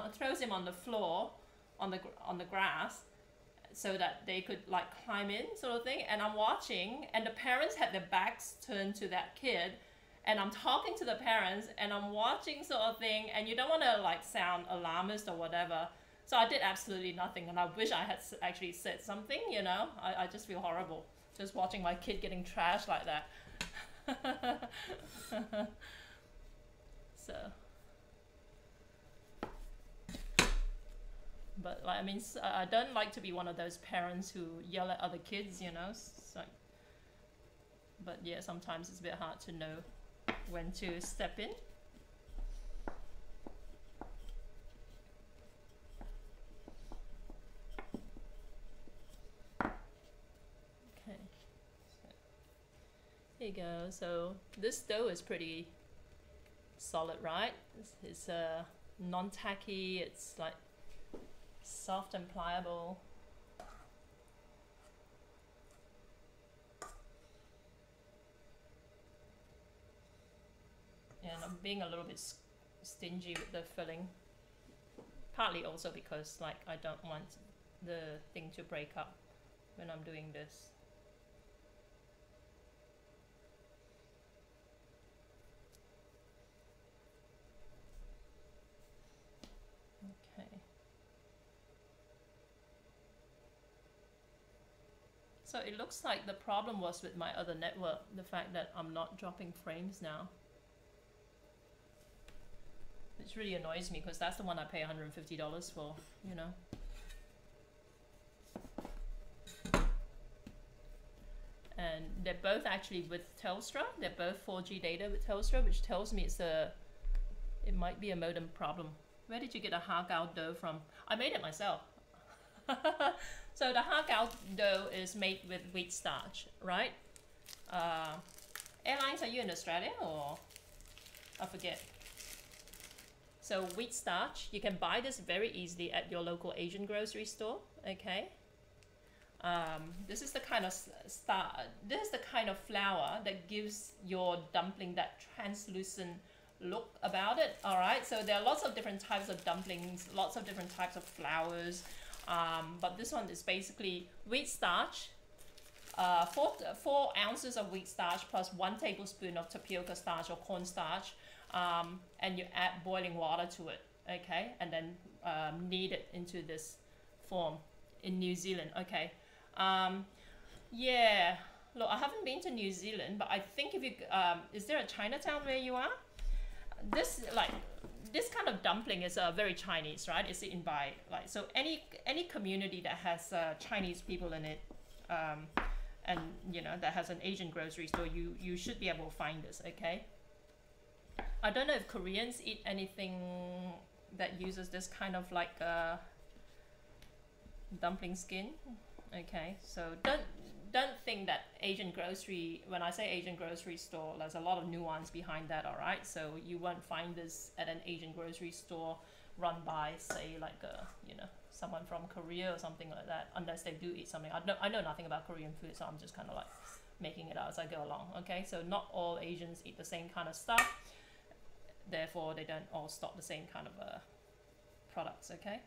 on the floor on the grass, so that they could like climb in, sort of thing. And I'm watching, and the parents had their backs turned to that kid, and I'm talking to the parents, and I'm watching, sort of thing. And you don't want to like sound alarmist or whatever, so I did absolutely nothing. And I wish I had actually said something. You know, I just feel horrible just watching my kid getting trashed like that. So, but like, I mean, I don't like to be one of those parents who yell at other kids, you know. So, but yeah, sometimes it's a bit hard to know when to step in. Okay, so here you go. So this dough is pretty solid, right? It's non-tacky. It's like soft and pliable. And I'm being a little bit stingy with the filling, partly also because like I don't want the thing to break up when I'm doing this. Okay. So it looks like the problem was with my other network, the fact that I'm not dropping frames now. Which really annoys me because that's the one I pay $150 for, you know. And they're both actually with Telstra. They're both 4G data with Telstra, which tells me it might be a modem problem. Where did you get a Har Gow dough from? I made it myself. So the Har Gow dough is made with wheat starch, right? Airlines, are you in Australia or? I forget. So wheat starch, you can buy this very easily at your local Asian grocery store, okay? This is the kind of this is the kind of flour that gives your dumpling that translucent look about it, all right? So there are lots of different types of dumplings, lots of different types of flours, but this one is basically wheat starch, 4 ounces of wheat starch plus 1 tablespoon of tapioca starch or cornstarch, and you add boiling water to it, okay? And then knead it into this form in New Zealand, okay? Yeah, look, I haven't been to New Zealand, but I think if you, is there a Chinatown where you are? This kind of dumpling is very Chinese, right? It's eaten by like, so any community that has Chinese people in it, and you know that has an Asian grocery store, you should be able to find this, okay? I don't know if Koreans eat anything that uses this kind of like dumpling skin. Okay, so don't think that Asian grocery, when I say Asian grocery store, there's a lot of nuance behind that, all right? So you won't find this at an Asian grocery store run by, say, like you know, someone from Korea or something like that, unless they do eat something. I know nothing about Korean food, so I'm just kind of like making it out as I go along, okay? So not all Asians eat the same kind of stuff, therefore they don't all stock the same kind of products, okay?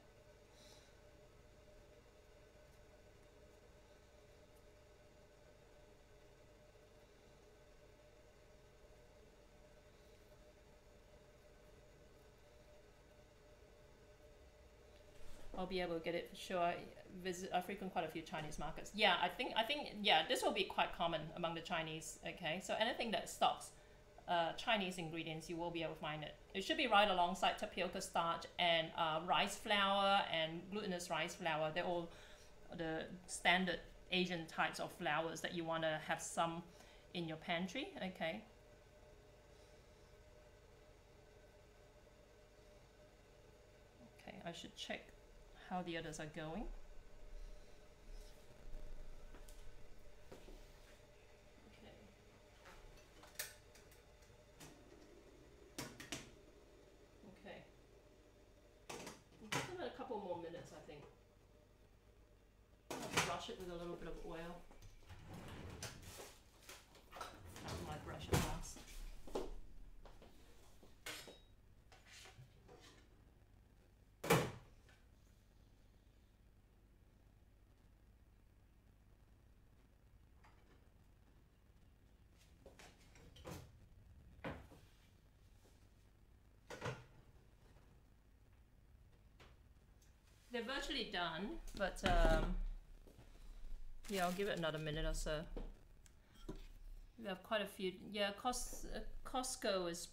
I'll be able to get it for sure. I frequent quite a few Chinese markets. Yeah, I think yeah, this will be quite common among the Chinese. Okay, so anything that stocks Chinese ingredients, you will be able to find it. It should be right alongside tapioca starch and rice flour and glutinous rice flour. They're all the standard Asian types of flours that you want to have some in your pantry. Okay. Okay, I should check how the others are going. Okay. Okay. Just about a couple more minutes, I think. I'll brush it with a little bit of oil. After my brush it last. they're virtually done, but yeah, I'll give it another minute or so. We have quite a few. Yeah, Costco is.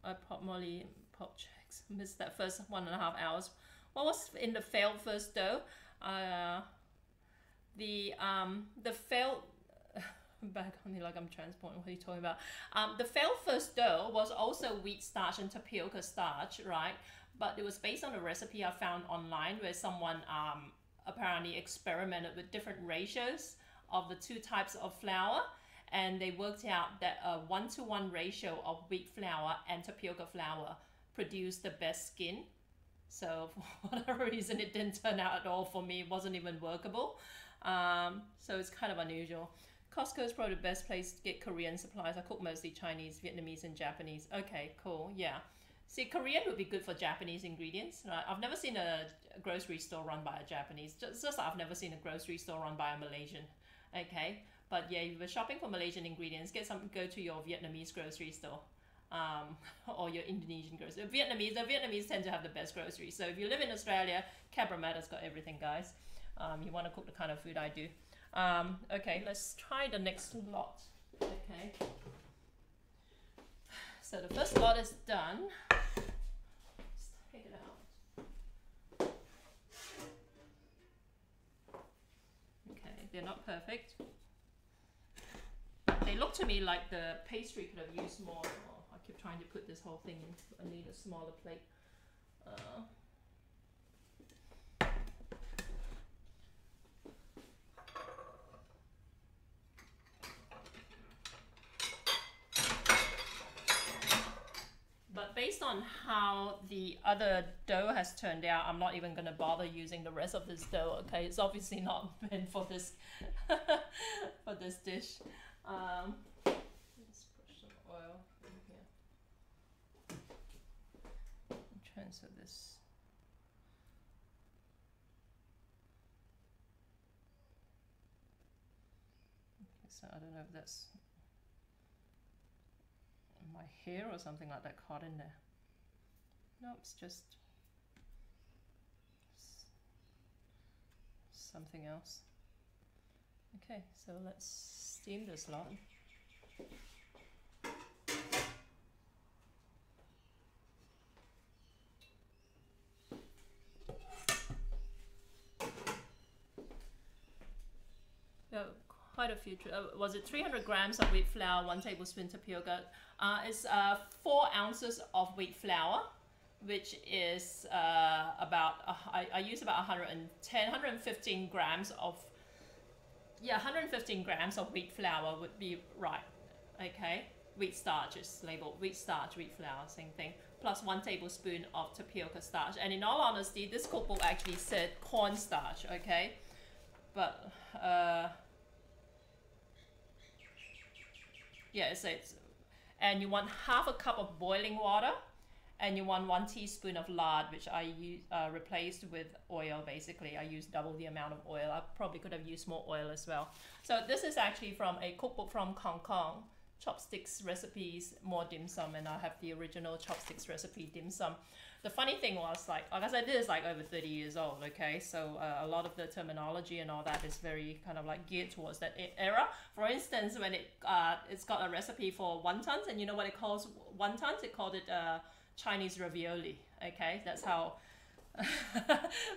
I pop Molly pop checks. Missed that first 1.5 hours. What was in the failed first dough? The failed. Back on me like I'm transporting. What are you talking about? The failed first dough was also wheat starch and tapioca starch, right? But it was based on a recipe I found online where someone apparently experimented with different ratios of the two types of flour, and they worked out that a 1-to-1 ratio of wheat flour and tapioca flour produced the best skin. So for whatever reason, it didn't turn out at all for me. It wasn't even workable. So it's kind of unusual. Costco is probably the best place to get Korean supplies. I cook mostly Chinese, Vietnamese, and Japanese. Okay, cool. Yeah. See, Korean would be good for Japanese ingredients. Right? I've never seen a grocery store run by a Japanese. Just like I've never seen a grocery store run by a Malaysian. Okay, but yeah, if you're shopping for Malaysian ingredients, go to your Vietnamese grocery store, or your Indonesian grocery. The Vietnamese tend to have the best groceries. So if you live in Australia, Cabramatta's got everything, guys. You want to cook the kind of food I do. Okay, let's try the next lot. Okay. So the first lot is done. Let's take it out. Okay, they're not perfect. They look to me like the pastry could have used more. Oh, I keep trying to put this whole thing in. I need a smaller plate. But based on how the other dough has turned out, I'm not even going to bother using the rest of this dough. Okay, it's obviously not meant for this for this dish. Let's put some oil in here. Transfer this. Okay, so I don't know if that's my hair or something like that caught in there. No, it's just something else. Okay, so let's steam this lot. Quite a few. Was it 300 grams of wheat flour, 1 tablespoon tapioca? It's 4 ounces of wheat flour, which is about I use about 115 grams of 115 grams of wheat flour would be right. Okay, wheat starch is labeled wheat starch, wheat flour, same thing. Plus 1 tablespoon of tapioca starch. And in all honesty, this cookbook actually said cornstarch. Okay, but yeah, it says, and you want half a cup of boiling water, and you want 1 teaspoon of lard, which I replaced with oil. Basically, I used double the amount of oil. I probably could have used more oil as well. So this is actually from a cookbook from Hong Kong, chopsticks recipes, more dim sum, and I have the original chopsticks recipe dim sum. The funny thing was, like I said, this is like over 30 years old, okay? So a lot of the terminology and all that is very kind of like geared towards that era. For instance, when it's got a recipe for wontons, and you know what it calls wontons? It called it Chinese ravioli, okay? That's how,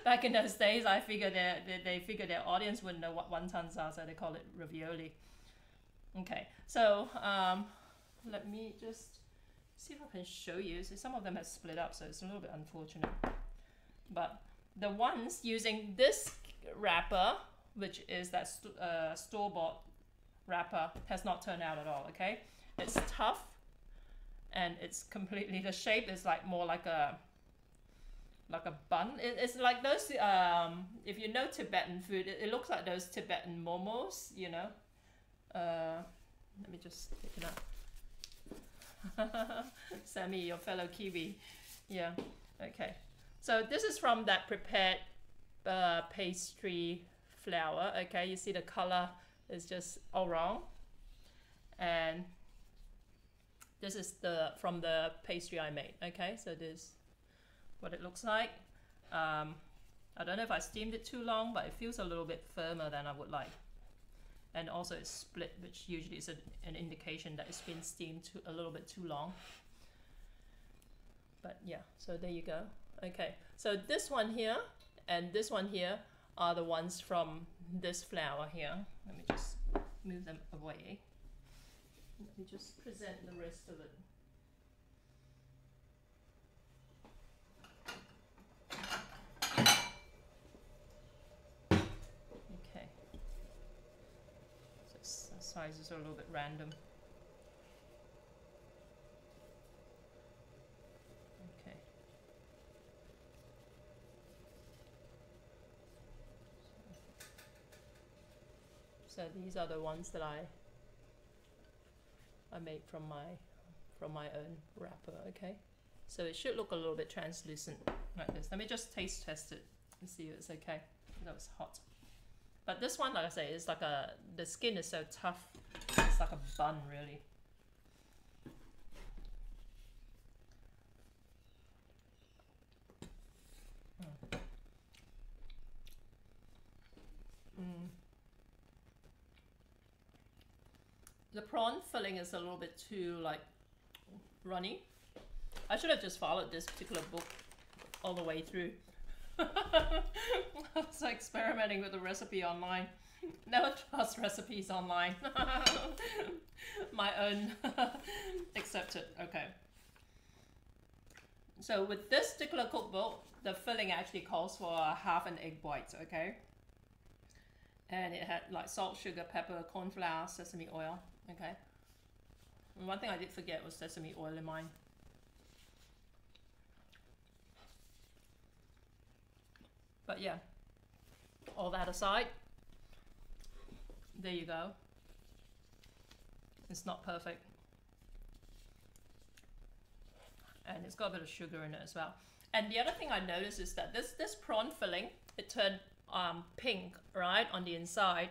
back in those days, I figured they figured their audience wouldn't know what wontons are, so they call it ravioli. Okay, so let me just see if I can show you. So some of them have split up, so it's a little bit unfortunate. But the ones using this wrapper, which is that store-bought wrapper, has not turned out at all, okay? It's tough, and it's completely, the shape is like more like a bun. It's like those, if you know Tibetan food, it looks like those Tibetan momos, you know? Let me just take it out. Sammy, your fellow Kiwi. Yeah, okay. So this is from that prepared pastry flour. Okay, you see the color is just all wrong. And this is from the pastry I made. Okay, so this is what it looks like. I don't know if I steamed it too long, but it feels a little bit firmer than I would like. And also it's split, which usually is an indication that it's been steamed a little bit too long. But yeah, so there you go. Okay, so this one here and this one here are the ones from this flower here. Let me just move them away. Let me just present the rest of it. Okay, so the sizes are a little bit random. Okay. So these are the ones that I made from my own wrapper. Okay, so it should look a little bit translucent like this. Let me just taste test it and see if it's okay. That was hot. But this one, like I say, is like the skin is so tough. It's like a bun, really. The prawn filling is a little bit too like runny. I should have just followed this particular book all the way through. I was experimenting with the recipe online. Never trust recipes online. My own accepted. Okay. So with this particular cookbook, the filling actually calls for half an egg white, okay? And it had like salt, sugar, pepper, corn flour, sesame oil, okay? And one thing I did forget was sesame oil in mine. But yeah, all that aside, there you go. It's not perfect. And it's got a bit of sugar in it as well. And the other thing I noticed is that this prawn filling, it turned pink, right, on the inside.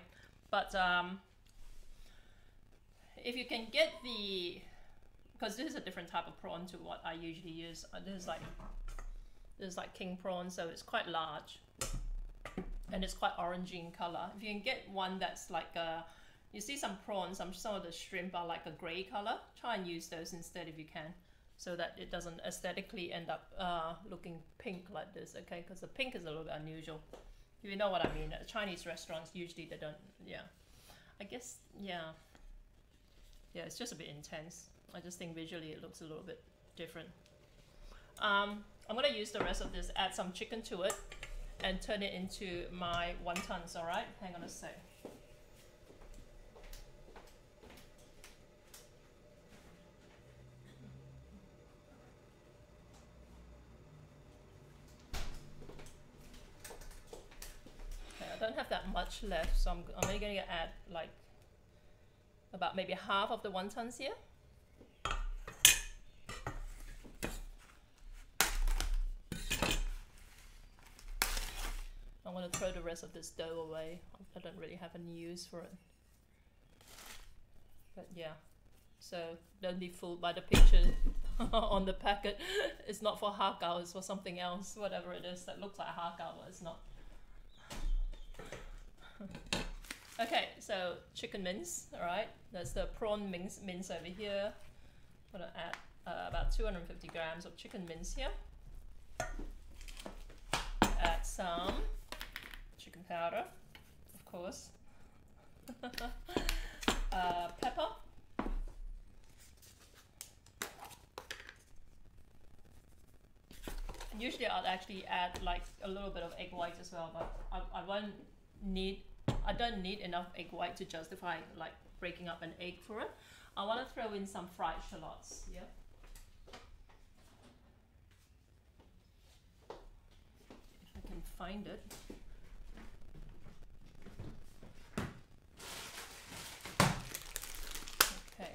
But if you can get because this is a different type of prawn to what I usually use. This is like king prawn, so it's quite large. And it's quite orangey in color. If you can get one that's like you see some prawns, some of the shrimp are like a gray color. Try and use those instead if you can, so that it doesn't aesthetically end up looking pink like this, okay? Because the pink is a little bit unusual. If you know what I mean. At Chinese restaurants, usually they don't, yeah. I guess, yeah. Yeah, it's just a bit intense. I just think visually it looks a little bit different. I'm gonna use the rest of this, add some chicken to it, and turn it into my wontons, all right? Hang on a sec. Okay, I don't have that much left, so I'm only going to add like about maybe half of the wontons here. I'm going to throw the rest of this dough away. I don't really have any use for it. But yeah, so don't be fooled by the picture on the packet. It's not for Har Gow, it's for something else, whatever it is that looks like Har Gow, but it's not. Okay, so chicken mince, all right. That's the prawn mince over here. I'm gonna add about 250 grams of chicken mince here. Add some chicken powder, of course. Pepper. Usually I'll actually add like a little bit of egg white as well, but I don't need enough egg white to justify like breaking up an egg for it. I want to throw in some fried shallots. Yeah. If I can find it. Okay.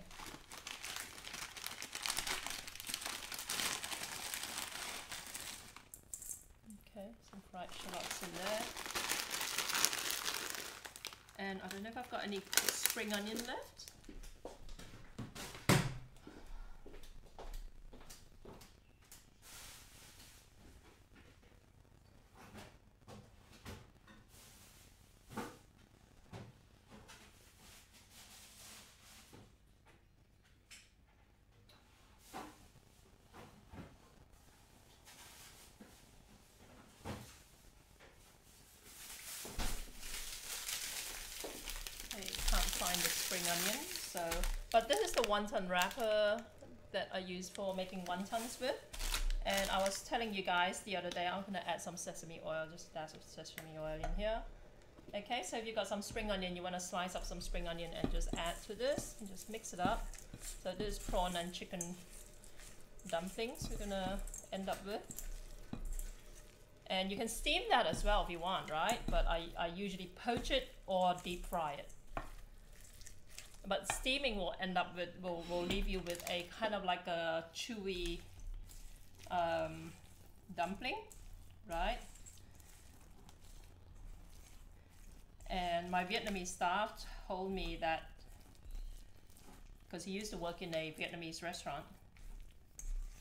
Okay, some fried shallots in there. And I don't know if I've got any spring onion left. find the spring onion. So, but this is the wonton wrapper that I use for making wontons with. And I was telling you guys the other day, I'm gonna add some sesame oil, just a dash of sesame oil in here. Okay, so if you've got some spring onion, you wanna slice up some spring onion and just add to this, and just mix it up. So this is prawn and chicken dumplings we're gonna end up with. And you can steam that as well if you want, right? But I usually poach it or deep fry it. But steaming will end up with, will leave you with a kind of like a chewy dumpling, right? And my Vietnamese staff told me that, because he used to work in a Vietnamese restaurant,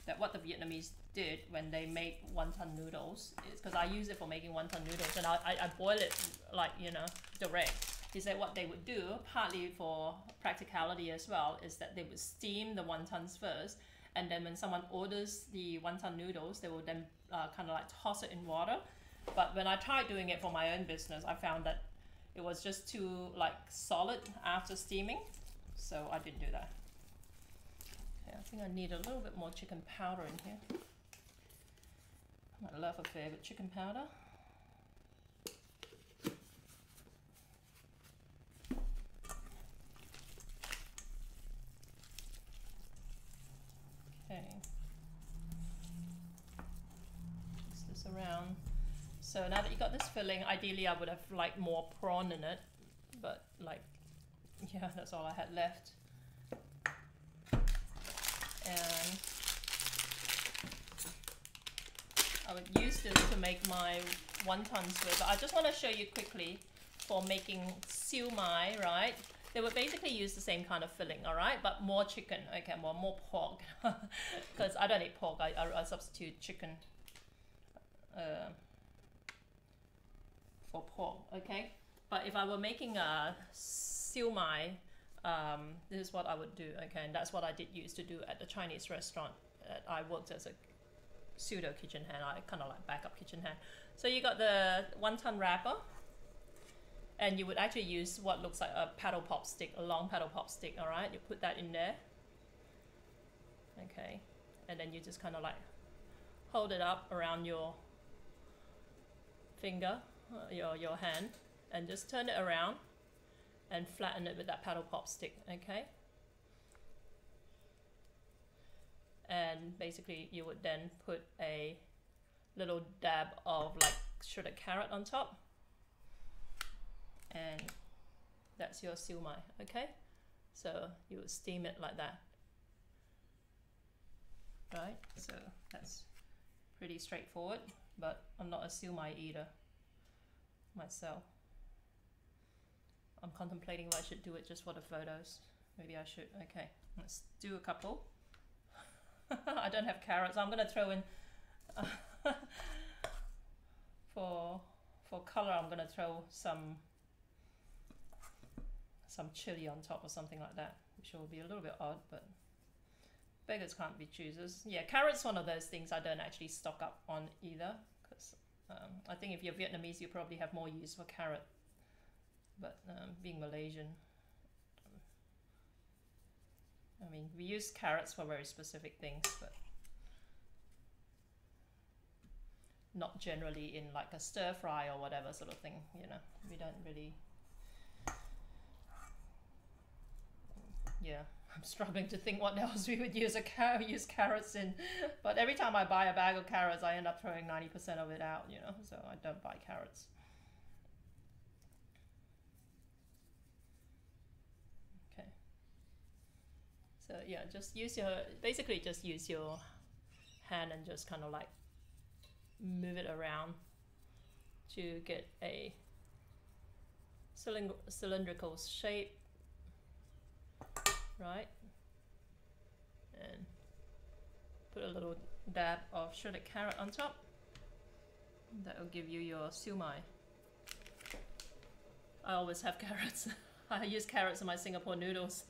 that what the Vietnamese did when they make wonton noodles is, because I use it for making wonton noodles, and I boil it like, you know, direct. He said what they would do, partly for practicality as well, is that they would steam the wontons first, and then when someone orders the wonton noodles, they will then kind of like toss it in water. But when I tried doing it for my own business, I found that it was just too like solid after steaming, so I didn't do that. Okay, I think I need a little bit more chicken powder in here. I love a fair bit chicken powder. Okay, mix this around. So now that you got this filling, ideally I would have like more prawn in it, but like, yeah, that's all I had left. And I would use this to make my wontons with. I just want to show you quickly for making siu mai, right? They would basically use the same kind of filling, all right, but more chicken, okay, more pork, because I don't eat pork. I substitute chicken for pork, okay. But if I were making a siu mai, this is what I would do, okay, and that's what I did used to do at the Chinese restaurant. I worked as a pseudo kitchen hand, I kind of like backup kitchen hand. So you got the wonton wrapper, and you would actually use what looks like a paddle pop stick, a long paddle pop stick, all right? You put that in there, okay, and then you just kind of like hold it up around your finger, your hand, and just turn it around and flatten it with that paddle pop stick, okay? And basically you would then put a little dab of like shredded carrot on top, and that's your siu mai, okay? So you would steam it like that, right? So that's pretty straightforward, but I'm not a siu mai eater myself. I'm contemplating if I should do it just for the photos. Maybe I should. Okay, let's do a couple. I don't have carrots. I'm gonna throw in for color. I'm gonna throw some chili on top or something like that, which will be a little bit odd, but beggars can't be choosers. Yeah, carrots one of those things I don't actually stock up on either, because I think if you're Vietnamese, you probably have more use for carrot. But being Malaysian, I mean, we use carrots for very specific things, but not generally in like a stir fry or whatever sort of thing, you know. We don't really, yeah, I'm struggling to think what else we would use use carrots in, but every time I buy a bag of carrots, I end up throwing 90% of it out, you know, so I don't buy carrots. Okay. So yeah, just use your, basically just use your hand and just kind of like move it around to get a cylindrical shape, right? And put a little dab of shredded carrot on top. That will give you your siu mai. I always have carrots. I use carrots in my Singapore noodles.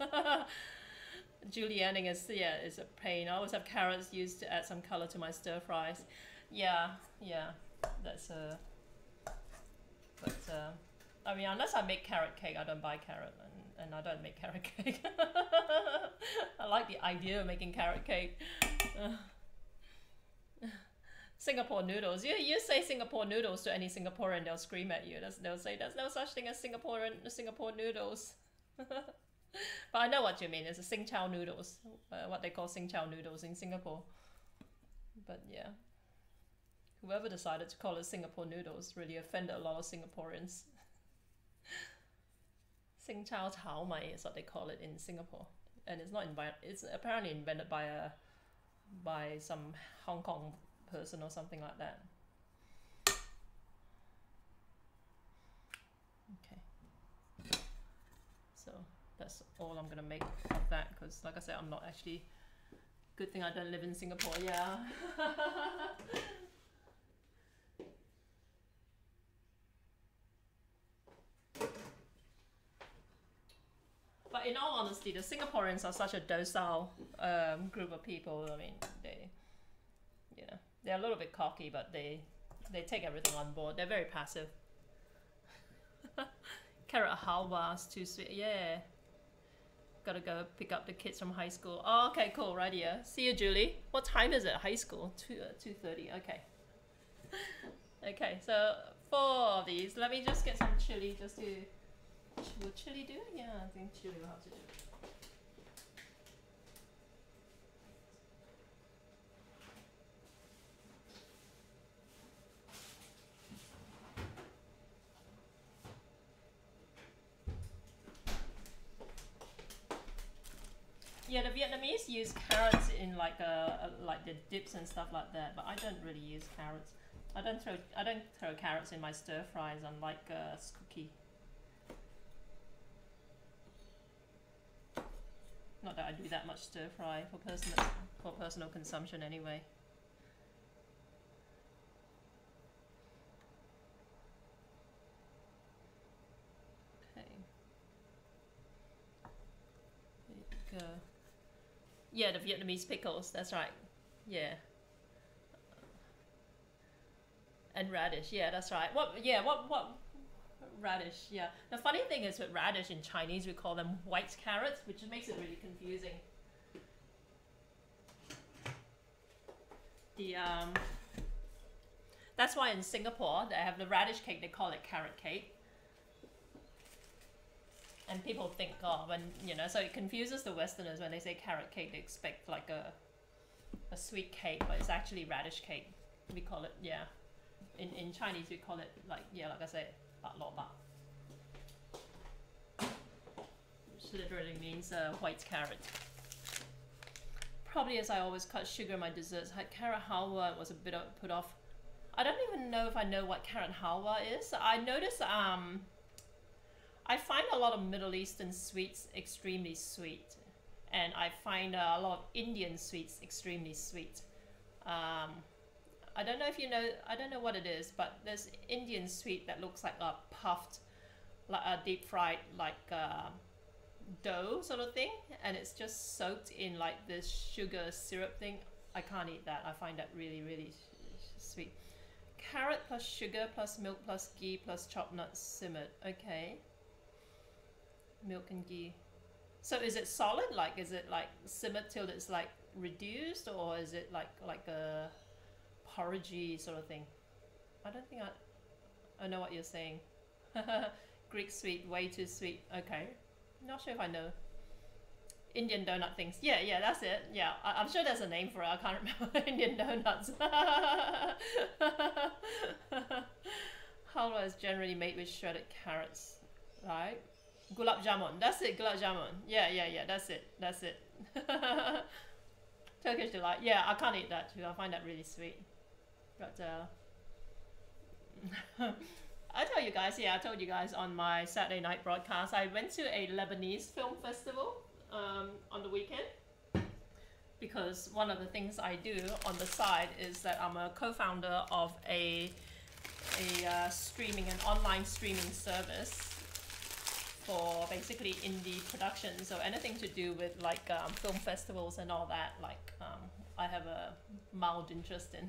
Julienning is, yeah, is a pain. I always have carrots used to add some color to my stir fries. Yeah, that's but I mean, unless I make carrot cake, I don't buy carrot, and and I don't make carrot cake. I like the idea of making carrot cake. Singapore noodles. You say Singapore noodles to any Singaporean, they'll scream at you. They'll say there's no such thing as Singapore noodles. But I know what you mean. It's a Sing Chow noodles, what they call Sing Chow noodles in Singapore. But yeah, whoever decided to call it Singapore noodles really offended a lot of Singaporeans. Sing Chow Chao Mai is what they call it in Singapore, and it's apparently invented by some Hong Kong person or something like that. Okay, so that's all I'm gonna make of that, because like I said, I'm not actually, good thing I don't live in Singapore. Yeah. But in all honesty, the Singaporeans are such a docile group of people. I mean, they're a little bit cocky, but they take everything on board. They're very passive. Carrot halwa is too sweet. Yeah. Gotta go pick up the kids from high school. Oh, okay, cool. Right here. See you, Julie. What time is it? High school? 2:30. Okay. Okay. So 4 of these. Let me just get some chili just to. Will chili do it? Yeah, I think chili will have to do it. Yeah, the Vietnamese use carrots in like the dips and stuff like that, but I don't really use carrots. I don't throw carrots in my stir fries, unlike cookie. Not that I do that much stir fry for personal consumption anyway. Okay. There you go. Yeah, the Vietnamese pickles. That's right. Yeah. And radish. Yeah, that's right. What radish? Yeah. The funny thing is with radish in Chinese, we call them white carrots, which makes it really confusing. That's why in Singapore they have the radish cake. They call it carrot cake. And people think, oh, so it confuses the Westerners when they say carrot cake. They expect like a sweet cake, but it's actually radish cake. We call it, yeah. In Chinese, we call it like I said, bat lo bat, which literally means white carrot. Probably as I always cut sugar in my desserts, carrot halwa was a bit put off. I don't even know if I know what carrot halwa is. I notice I find a lot of Middle Eastern sweets extremely sweet, and I find a lot of Indian sweets extremely sweet. I don't know if you know, I don't know what it is, but there's Indian sweet that looks like a puffed, like a deep fried, like dough sort of thing, and it's just soaked in like this sugar syrup thing. I can't eat that. I find that really, really sweet. Carrot plus sugar plus milk plus ghee plus chopped nuts simmered. Okay. Milk and ghee. So is it solid? Like, is it like simmered till it's like reduced, or is it like a porridgey sort of thing? I don't think I know what you're saying. Greek sweet, way too sweet. Okay, not sure if I know. Indian donut things. Yeah, that's it. Yeah, I'm sure there's a name for it. I can't remember. Indian donuts. Halwa is generally made with shredded carrots, right? Gulab jamun. That's it. Gulab jamun. Yeah. That's it. Turkish delight. Yeah, I can't eat that too. I find that really sweet. But I told you guys on my Saturday night broadcast, I went to a Lebanese film festival on the weekend, because one of the things I do on the side is that I'm a co-founder of an online streaming service for basically indie productions. So anything to do with like film festivals and all that, like I have a mild interest in.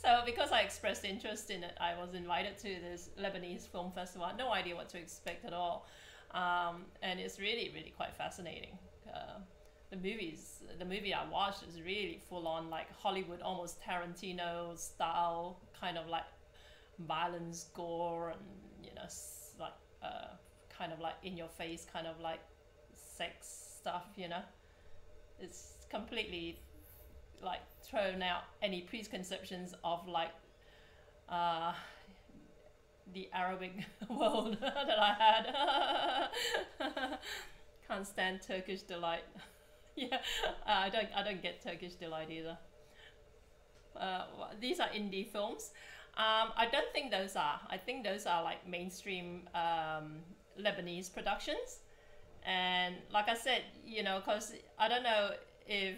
So because I expressed interest in it, I was invited to this Lebanese film festival. I had no idea what to expect at all. And it's really, really quite fascinating. The movie I watched is really full on like Hollywood, almost Tarantino style, kind of like violence, gore, and like kind of like in your face, kind of like sex stuff. It's completely like thrown out any preconceptions of like the Arabic world that I had. Can't stand Turkish delight. Yeah, I don't get Turkish delight either. These are indie films. I don't think those are. I think those are like mainstream Lebanese productions. And like I said, because I don't know if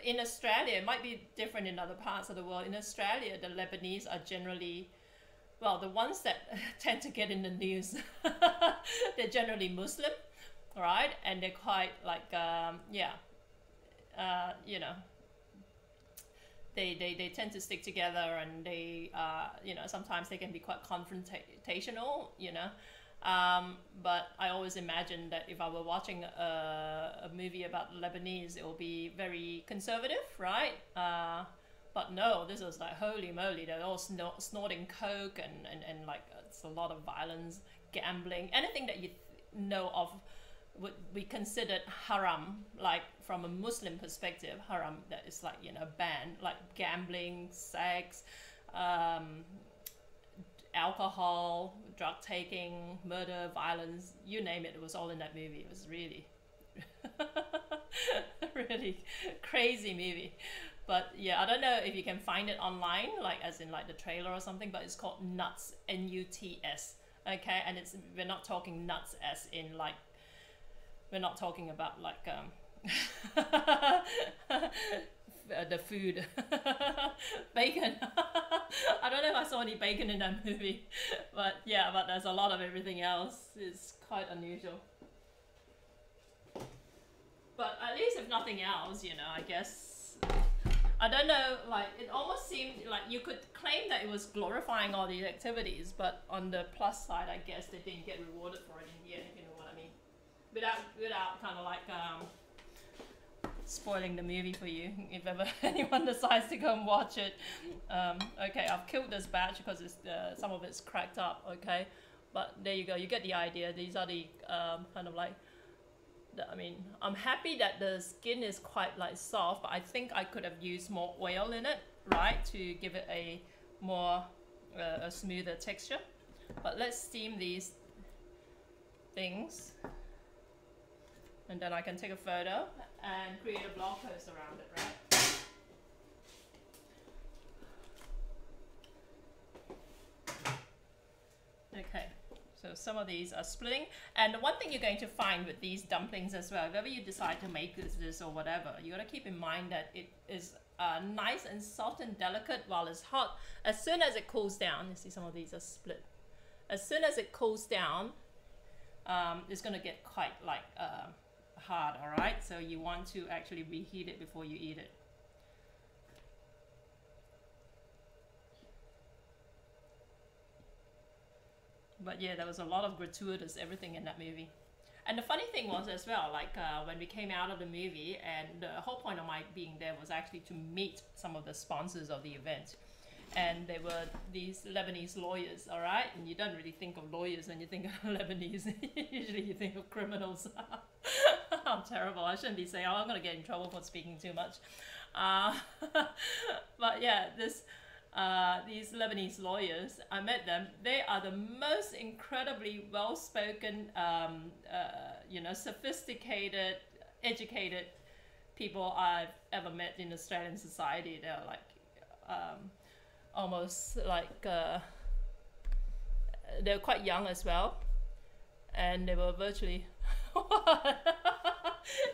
in Australia, it might be different in other parts of the world. In Australia, the Lebanese are generally, well, the ones that tend to get in the news, they're generally Muslim, right? And they're quite like, they tend to stick together, and they, sometimes they can be quite confrontational, but I always imagined that if I were watching a movie about Lebanese, it will be very conservative, right? But no, this was like, holy moly, they're all snorting coke, and like it's a lot of violence, gambling, anything that you know of would be considered haram, like from a Muslim perspective, haram, that is like, banned, like gambling, sex, alcohol, drug taking, murder, violence, you name it, it was all in that movie. It was really, really crazy movie. But yeah, I don't know if you can find it online, like as in like the trailer or something, but it's called Nuts, Nuts. Okay, and we're not talking nuts as in like, we're not talking about like the food. Bacon. I don't know if I saw any bacon in that movie, but yeah, but there's a lot of everything else. It's quite unusual. But at least if nothing else, I guess, I don't know, like it almost seemed like you could claim that it was glorifying all these activities, but on the plus side, I guess they didn't get rewarded for it in the end, you know what I mean? Without kind of like spoiling the movie for you if ever anyone decides to go and watch it. Okay, I've killed this batch because it's some of it's cracked up. Okay, but there you go, you get the idea. These are the kind of like, I mean, I'm happy that the skin is quite like soft, but I think I could have used more oil in it, right, to give it a more a smoother texture. But let's steam these things, and then I can take a photo and create a blog post around it, right? Okay, so some of these are splitting. And the one thing you're going to find with these dumplings as well, if ever you decide to make this or whatever, you got to keep in mind that it is nice and soft and delicate while it's hot. As soon as it cools down, you see some of these are split. As soon as it cools down, it's going to get quite like hard, all right? So you want to actually reheat it before you eat it. But yeah, there was a lot of gratuitous everything in that movie. And the funny thing was as well, like when we came out of the movie, and the whole point of my being there was actually to meet some of the sponsors of the event. And they were these Lebanese lawyers, all right? And you don't really think of lawyers when you think of Lebanese. Usually you think of criminals. I'm terrible. I shouldn't be saying, oh, I'm going to get in trouble for speaking too much. But yeah, these Lebanese lawyers, I met them. They are the most incredibly well-spoken, sophisticated, educated people I've ever met in Australian society. They're like almost like they were quite young as well, and they were virtually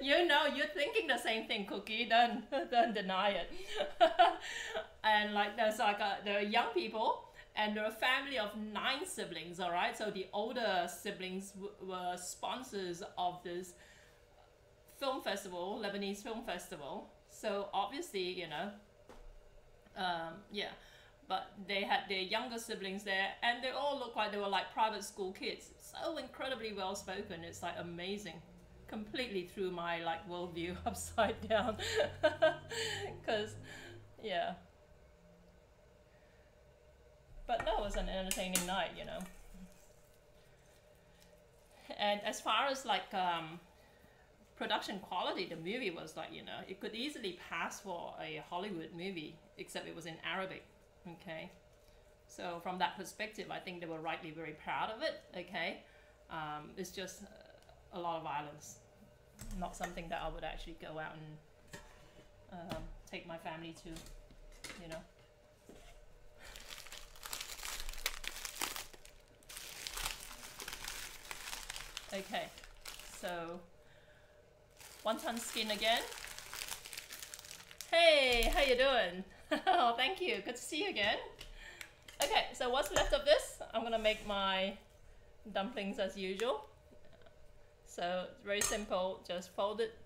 you're thinking the same thing, Cookie, don't deny it. And like there are young people, and they're a family of 9 siblings, all right? So the older siblings were sponsors of this film festival, Lebanese film festival. So obviously, yeah. but they had their younger siblings there, and they all looked like they were like private school kids. So incredibly well spoken. It's like amazing. Completely threw my like worldview upside down. Because, yeah. But that was an entertaining night, you know. And as far as like production quality, the movie was like, you know, it could easily pass for a Hollywood movie, except it was in Arabic. Okay, so from that perspective, I think they were rightly very proud of it. Okay, it's just a lot of violence, not something that I would actually go out and take my family to, you know. Okay, so wonton skin again. Hey, how you doing? Oh, thank you. Good to see you again. Okay, so what's left of this? I'm gonna make my dumplings as usual. So it's very simple. Just fold it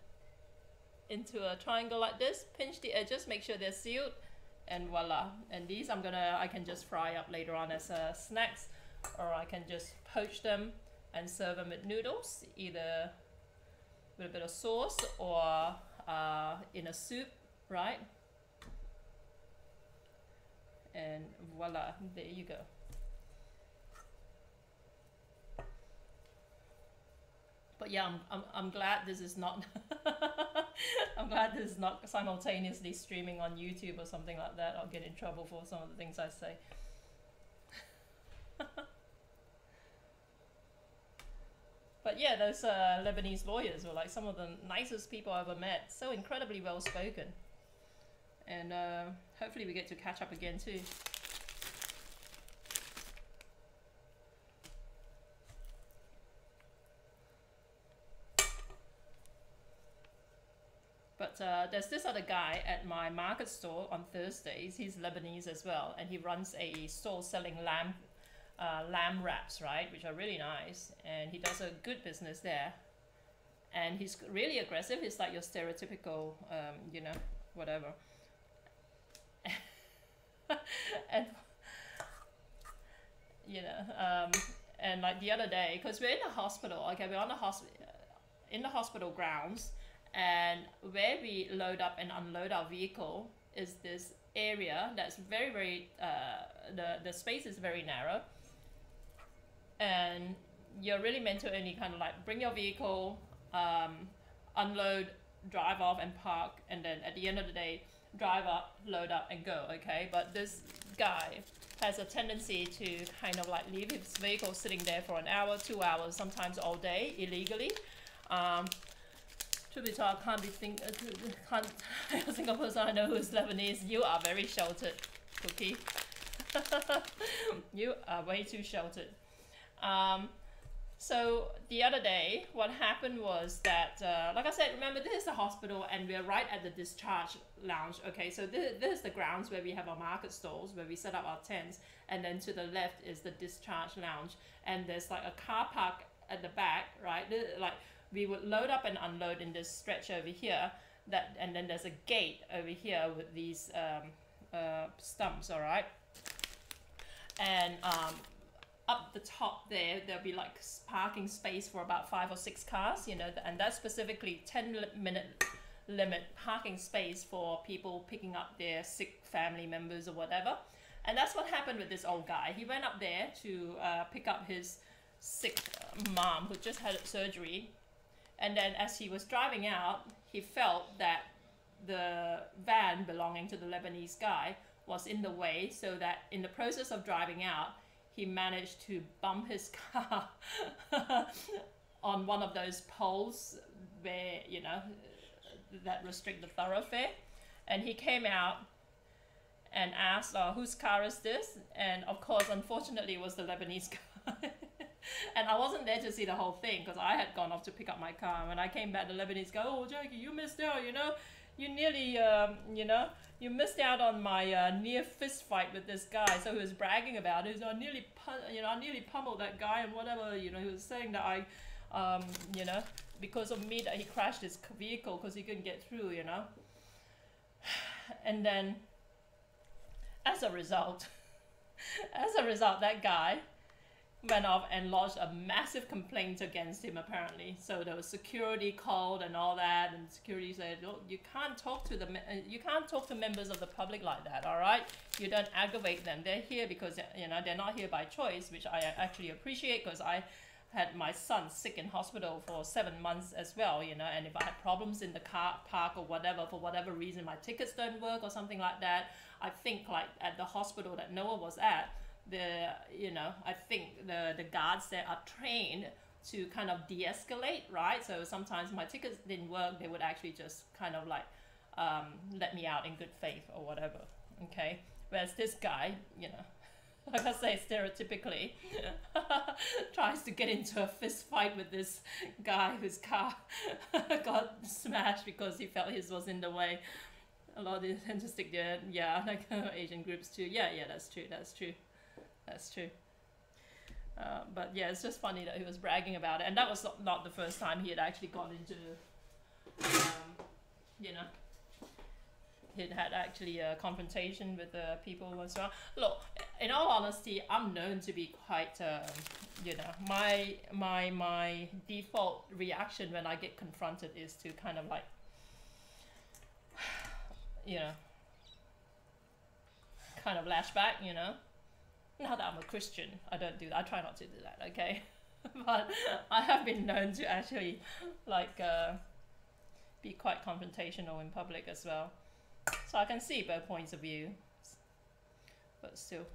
into a triangle like this. Pinch the edges, make sure they're sealed, and voila. And these I can just fry up later on as snacks, or I can just poach them and serve them with noodles, either with a bit of sauce or in a soup, right? And voila, there you go. But yeah, I'm glad this is not I'm glad this is not simultaneously streaming on YouTube or something like that. I'll get in trouble for some of the things I say. But yeah, those Lebanese lawyers were like some of the nicest people I ever met. So incredibly well spoken. And hopefully we get to catch up again too. But there's this other guy at my market store on Thursdays. He's Lebanese as well, and he runs a store selling lamb wraps, right, which are really nice, and he does a good business there. And he's really aggressive. He's like your stereotypical, you know, whatever. And you know, and like the other day, because we're in the hospital. Okay, we're on the in the hospital grounds, and where we load up and unload our vehicle is this area that's very, very the space is very narrow, and you're really meant to only kind of like bring your vehicle, unload, drive off and park, and then at the end of the day drive up, load up and go. Okay, but this guy has a tendency to kind of like leave his vehicle sitting there for an hour, 2 hours, sometimes all day illegally. Truth be told, I can't be a single person I know who is Lebanese. You are very sheltered, Cookie. You are way too sheltered. So the other day, what happened was that, like I said, remember this is the hospital and we're right at the discharge lounge. Okay, so this is the grounds where we have our market stalls, where we set up our tents, and then to the left is the discharge lounge, and there's like a car park at the back, right? Like we would load up and unload in this stretch over here, and then there's a gate over here with these stumps, all right? And up the top there'll be like parking space for about 5 or 6 cars, you know, and that's specifically 10-minute limit parking space for people picking up their sick family members or whatever. And that's what happened with this old guy. He went up there to pick up his sick mom who just had surgery, and then as he was driving out, he felt that the van belonging to the Lebanese guy was in the way, so that in the process of driving out, he managed to bump his car on one of those poles where, you know, that restrict the thoroughfare. And he came out and asked, whose car is this? And of course, unfortunately, it was the Lebanese guy. And I wasn't there to see the whole thing because I had gone off to pick up my car. When I came back, the Lebanese guy, oh, Jackie, you missed out, you know. You nearly, you know, you missed out on my near fist fight with this guy. So he was bragging about it. I nearly, I nearly pummeled that guy and whatever. You know, he was saying that I, you know, because of me that he crashed his vehicle because he couldn't get through. You know, and then As a result, that guy went off and lodged a massive complaint against him apparently. So there was security called and all that, and security said, look, you can't talk to members of the public like that, all right? You don't aggravate them. They're here because, you know, they're not here by choice, which I actually appreciate, because I had my son sick in hospital for 7 months as well, you know, and if I had problems in the car park or whatever, for whatever reason, my tickets don't work or something like that, I think like at the hospital that Noah was at, I think the guards there are trained to kind of de-escalate, right? So sometimes my tickets didn't work, they would actually just kind of like let me out in good faith or whatever, okay? Whereas this guy, you know, like I say, stereotypically, tries to get into a fist fight with this guy whose car got smashed because he felt his was in the way. A lot of the authentic, yeah, like Asian groups too. Yeah, that's true. But yeah, it's just funny that he was bragging about it, and that was not the first time he had actually gone into, he had actually a confrontation with the people as well. Look, in all honesty, I'm known to be quite, my default reaction when I get confronted is to kind of like, kind of lash back, Now that I'm a Christian, I don't do that. I try not to do that, okay? But I have been known to actually, like, be quite confrontational in public as well. So I can see both points of view, but still.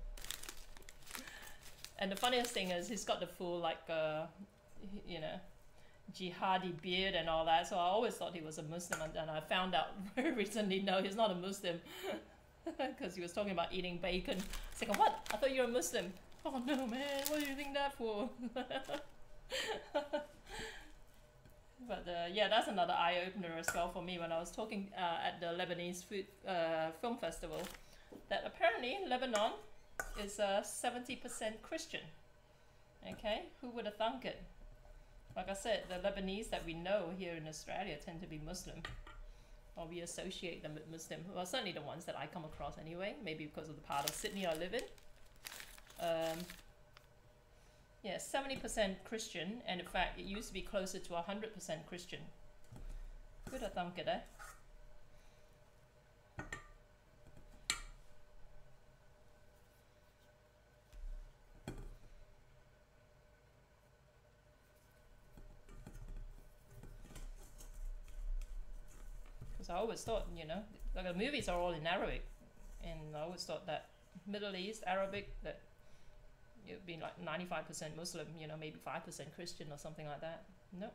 And the funniest thing is he's got the full, like, jihadi beard and all that. So I always thought he was a Muslim, and I found out very recently, no, he's not a Muslim. Because he was talking about eating bacon. It's like, what? I thought you were a Muslim. Oh no, man, what do you think that for? But yeah, that's another eye-opener as well for me when I was talking at the Lebanese film festival, that apparently Lebanon is 70% Christian. Okay, who would have thunk it? Like I said, the Lebanese that we know here in Australia tend to be Muslim, or we associate them with Muslim. Well, certainly the ones that I come across anyway, maybe because of the part of Sydney I live in. Yeah, 70% Christian, and in fact, it used to be closer to 100% Christian. Who'd have thunk it, eh? Because I always thought, like the movies are all in Arabic, and I always thought that Middle East Arabic, that you'd be like 95% Muslim, maybe 5% Christian or something like that. Nope.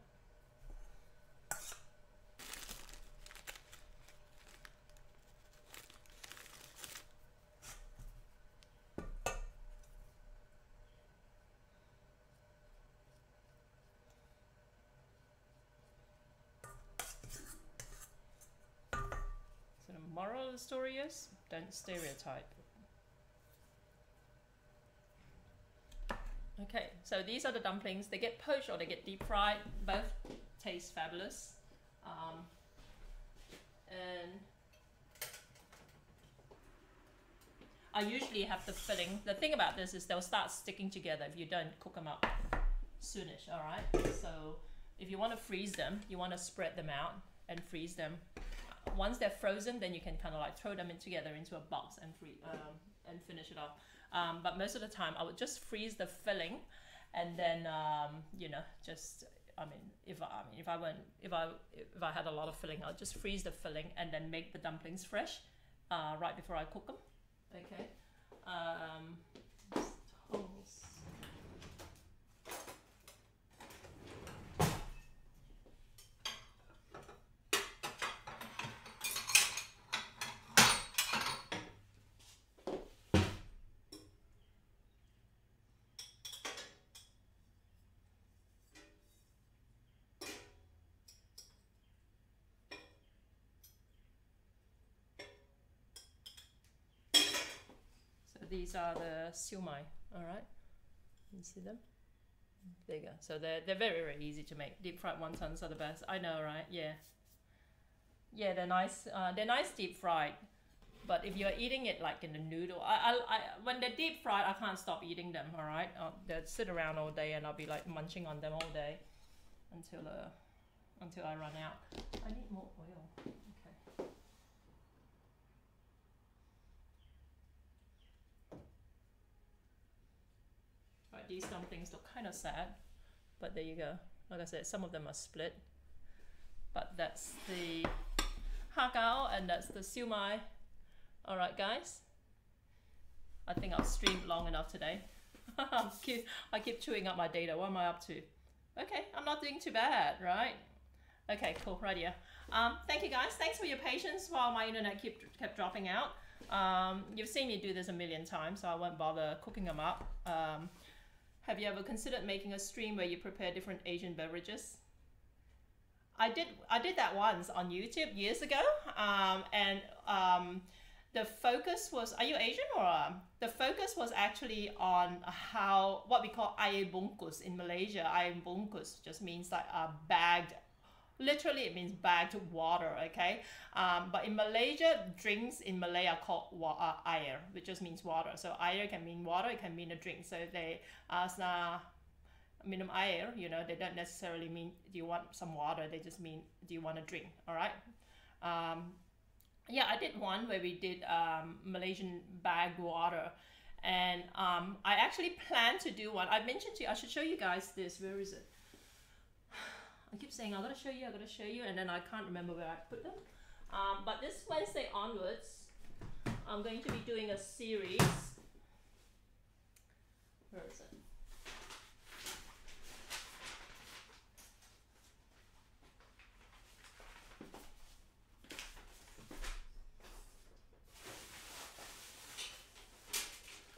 So the moral of the story is, don't stereotype. Okay, so these are the dumplings. They get poached or they get deep fried. Both taste fabulous. And I usually have the filling. The thing about this is they'll start sticking together if you don't cook them up soonish, all right? So if you want to freeze them, you want to spread them out and freeze them. Once they're frozen, then you can kind of like throw them in together into a box and finish it off. But most of the time, I would just freeze the filling, and then if I had a lot of filling, I'll just freeze the filling and then make the dumplings fresh, right before I cook them. Okay. These are the siumai, all right? You see them? There you go. So they're very, very easy to make. Deep fried wontons are the best. I know, right? Yeah. Yeah, they're nice. They're nice deep fried. But if you're eating it like in the noodle, when they're deep fried, I can't stop eating them. All right, they'll sit around all day, and I'll be like munching on them all day until I run out. I need more oil. Okay. Right, these dumplings look kind of sad, but there you go. Like I said, some of them are split, but that's the Har Gow and that's the siu mai. All right, guys. I think I've streamed long enough today. I keep chewing up my data. What am I up to? Okay, I'm not doing too bad, right? Okay, cool, right here. Thank you guys. Thanks for your patience while my internet kept dropping out. You've seen me do this a million times, so I won't bother cooking them up. Have you ever considered making a stream where you prepare different Asian beverages? I did that once on YouTube years ago, and the focus was, are you Asian or? The focus was actually on what we call air bungkus in Malaysia. Air bungkus just means like bagged, literally it means bagged water, okay? But in Malaysia, drinks in Malay are called air, which just means water. So air can mean water, it can mean a drink. So they ask minum air, you know, they don't necessarily mean do you want some water, they just mean do you want a drink, all right? Yeah, I did one where we did Malaysian bagged water, and I actually plan to do one. I mentioned to you, I should show you guys this. Where is it? I keep saying I gotta show you, and then I can't remember where I put them. But this Wednesday onwards, I'm going to be doing a series. Where is it?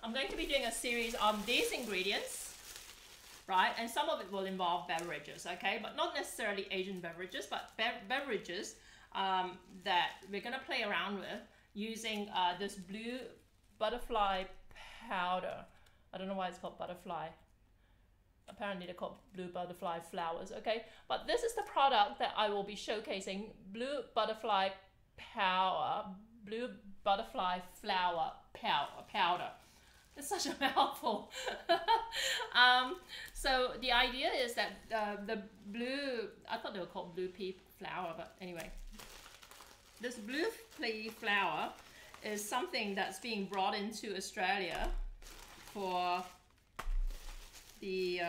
I'm going to be doing a series on these ingredients, right? And some of it will involve beverages, okay? But not necessarily Asian beverages, but beverages that we're gonna play around with using this blue butterfly powder. I don't know why it's called butterfly. Apparently they're called blue butterfly flowers, okay? But this is the product that I will be showcasing, blue butterfly flower powder. It's such a mouthful. So the idea is that the blue, I thought they were called blue pea flower, but anyway. This blue pea flower is something that's being brought into Australia for the,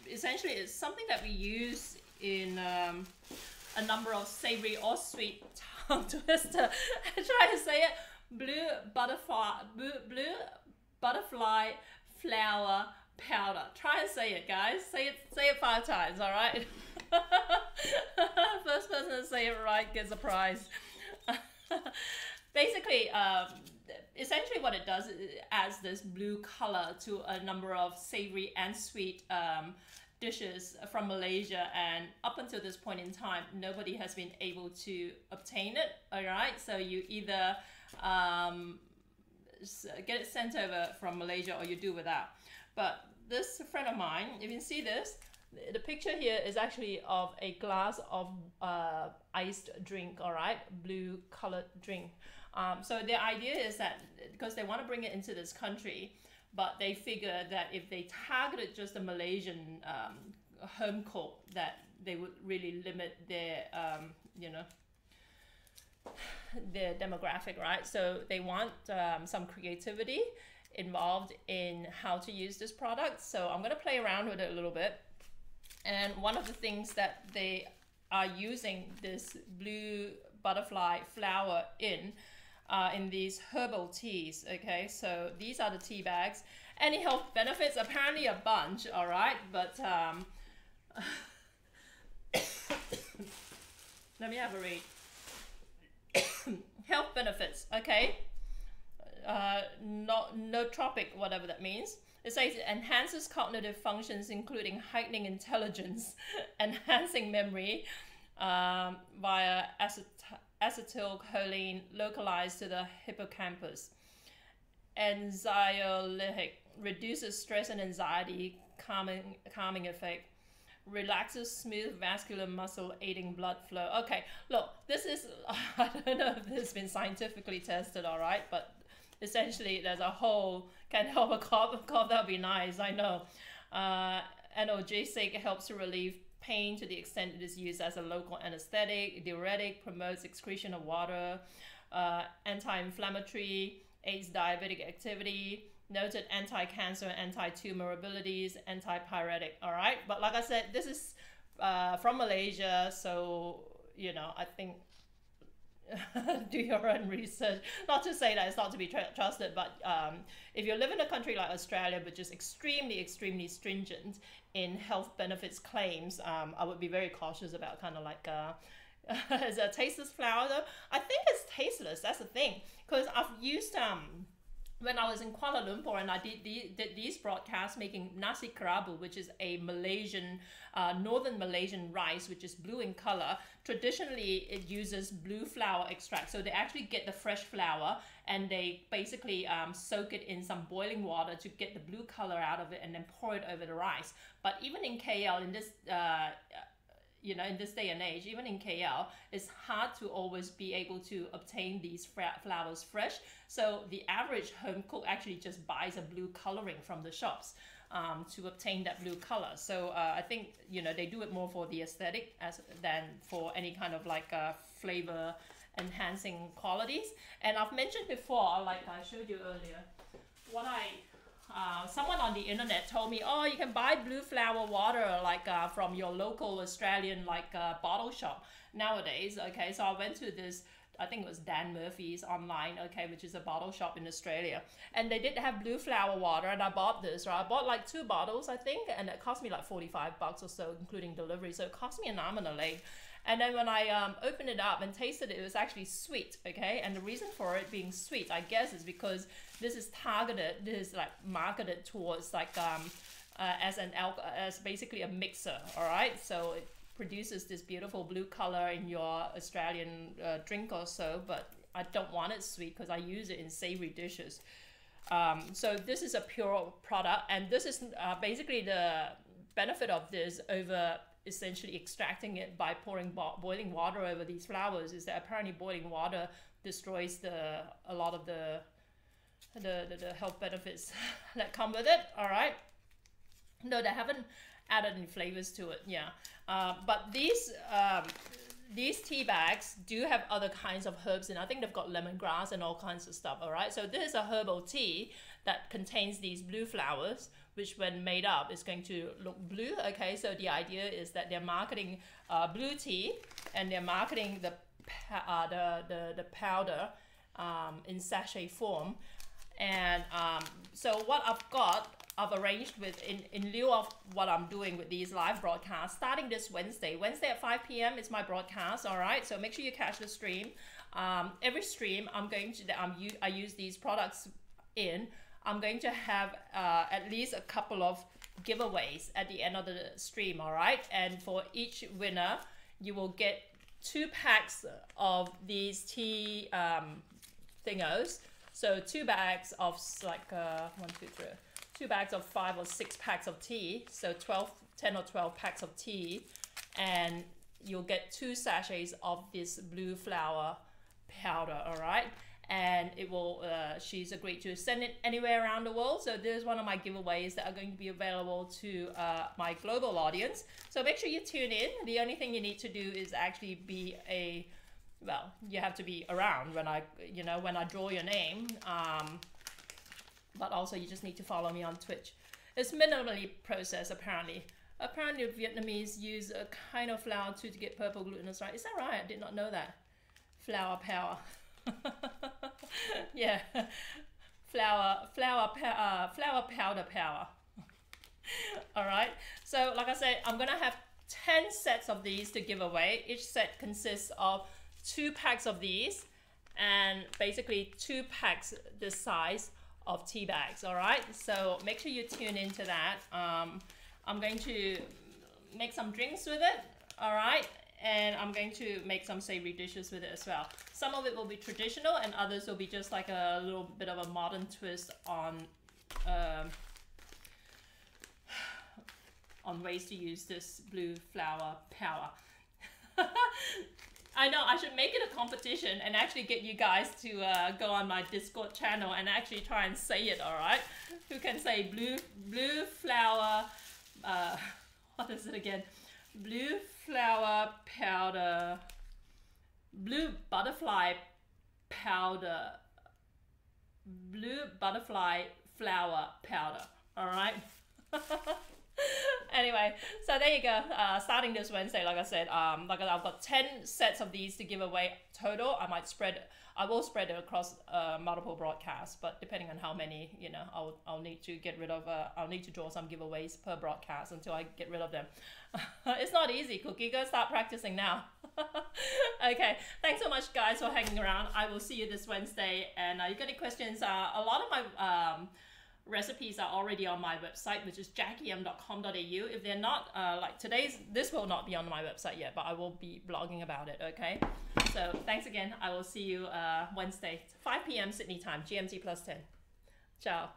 essentially it's something that we use in a number of savory or sweet tongue twister. I try to say it. Blue butterfly flower powder. Try and say it, guys. Say it 5 times, all right? First person to say it right gets a prize. Basically, essentially what it does is it adds this blue color to a number of savory and sweet dishes from Malaysia, and up until this point in time, nobody has been able to obtain it, all right? So you either get it sent over from Malaysia or you do without. But this friend of mine, if you can see this, the picture here is actually of a glass of iced drink, all right, blue colored drink. So the idea is that because they want to bring it into this country, but they figure that if they targeted just the Malaysian home cook, that they would really limit their, you know, their demographic, right? So they want some creativity involved in how to use this product. So I'm going to play around with it a little bit. And one of the things that they are using this blue butterfly flower in these herbal teas, okay? So these are the tea bags. Any health benefits? Apparently a bunch, all right? But let me have a read. Health benefits, okay? Nootropic, whatever that means. It says it enhances cognitive functions, including heightening intelligence, enhancing memory via acetylcholine localized to the hippocampus. Anxiolytic, reduces stress and anxiety, calming effect. relaxes smooth vascular muscle, aiding blood flow. Okay, look, this is, I don't know if this has been scientifically tested, all right, but essentially there's a whole, can help a cough, that would be nice, I know. Analgesic helps to relieve pain to the extent it is used as a local anesthetic, diuretic, promotes excretion of water, anti-inflammatory, aids diabetic activity, noted anti-cancer, anti-tumor abilities, anti-pyretic, all right? But like I said, this is from Malaysia, so, you know, I think do your own research. Not to say that it's not to be trusted, but if you live in a country like Australia, but just extremely stringent in health benefits claims, I would be very cautious about kind of like is a tasteless flour though? I think it's tasteless, that's the thing, because I've used when I was in Kuala Lumpur and I did these broadcasts making nasi kerabu, which is a Malaysian, northern Malaysian rice, which is blue in color. Traditionally, it uses blue flour extract. So they actually get the fresh flour and they basically soak it in some boiling water to get the blue color out of it and then pour it over the rice. But even in KL, in this you know, in this day and age, even in KL, it's hard to always be able to obtain these flours fresh. So the average home cook actually just buys a blue coloring from the shops to obtain that blue color. So I think, you know, they do it more for the aesthetic than for any kind of like flavor enhancing qualities. And I've mentioned before, like I showed you earlier, what someone on the internet told me, oh, you can buy blue flower water like from your local Australian like bottle shop nowadays. Okay, so I went to this, I think it was Dan Murphy's online, okay, which is a bottle shop in Australia, and they did have blue flower water, and I bought this, right? I bought like 2 bottles, I think, and it cost me like $45 or so, including delivery. So it cost me an arm and a leg. And then when I opened it up and tasted it, it was actually sweet, okay? And the reason for it being sweet, I guess, is because this is targeted, this is like marketed towards like as basically a mixer, all right? So it produces this beautiful blue color in your Australian drink or so, but I don't want it sweet because I use it in savory dishes. So this is a pure product, and this is basically the benefit of this over essentially extracting it by pouring boiling water over these flours is that apparently boiling water destroys a lot of the health benefits that come with it, all right? No, they haven't added any flavors to it, yeah. But these tea bags do have other kinds of herbs in. I think they've got lemongrass and all kinds of stuff, all right? So this is a herbal tea that contains these blue flowers, which when made up is going to look blue, okay? So the idea is that they're marketing blue tea, and they're marketing the powder in sachet form. And so what I've arranged with, in lieu of what I'm doing with these live broadcasts, starting this Wednesday at 5 p.m. is my broadcast, all right? So make sure you catch the stream. Every stream I use these products in, I'm going to have at least a couple of giveaways at the end of the stream, all right? And for each winner, you will get 2 packs of these tea thingos. So 2 bags of like 2 bags of 5 or 6 packs of tea. So 10 or 12 packs of tea, and you'll get 2 sachets of this blue flower powder, all right? And it will, she's agreed to send it anywhere around the world. So this is one of my giveaways that are going to be available to my global audience. So make sure you tune in. The only thing you need to do is actually be you have to be around when I draw your name. But also you just need to follow me on Twitch. It's minimally processed, apparently. Apparently Vietnamese use a kind of flour to get purple glutinous rice. Is that right? I did not know that. Flour power. Yeah, flour powder power. All right, so like I said, I'm gonna have 10 sets of these to give away. Each set consists of 2 packs of these and basically 2 packs this size of tea bags, all right? So make sure you tune into that. I'm going to make some drinks with it, all right? And I'm going to make some savory dishes with it as well. Some of it will be traditional and others will be just like a little bit of a modern twist on on ways to use this blue flower powder. I know I should make it a competition and actually get you guys to go on my Discord channel and actually try and say it, all right? Who can say blue flower, what is it again? Blue flower powder, blue butterfly powder, blue butterfly flower powder, all right? Anyway, so there you go. Starting this Wednesday, like I said, I've got 10 sets of these to give away total. I will spread it across multiple broadcasts, but depending on how many, you know, I'll need to get rid of. I'll need to draw some giveaways per broadcast until I get rid of them. It's not easy, Cookie. Go start practicing now. Okay, thanks so much, guys, for hanging around. I will see you this Wednesday. And you got any questions? A lot of my recipes are already on my website, which is jackiem.com.au. If they're not, like this will not be on my website yet, but I will be blogging about it, okay? So thanks again. I will see you Wednesday, 5 p.m. Sydney time, GMT plus 10. Ciao.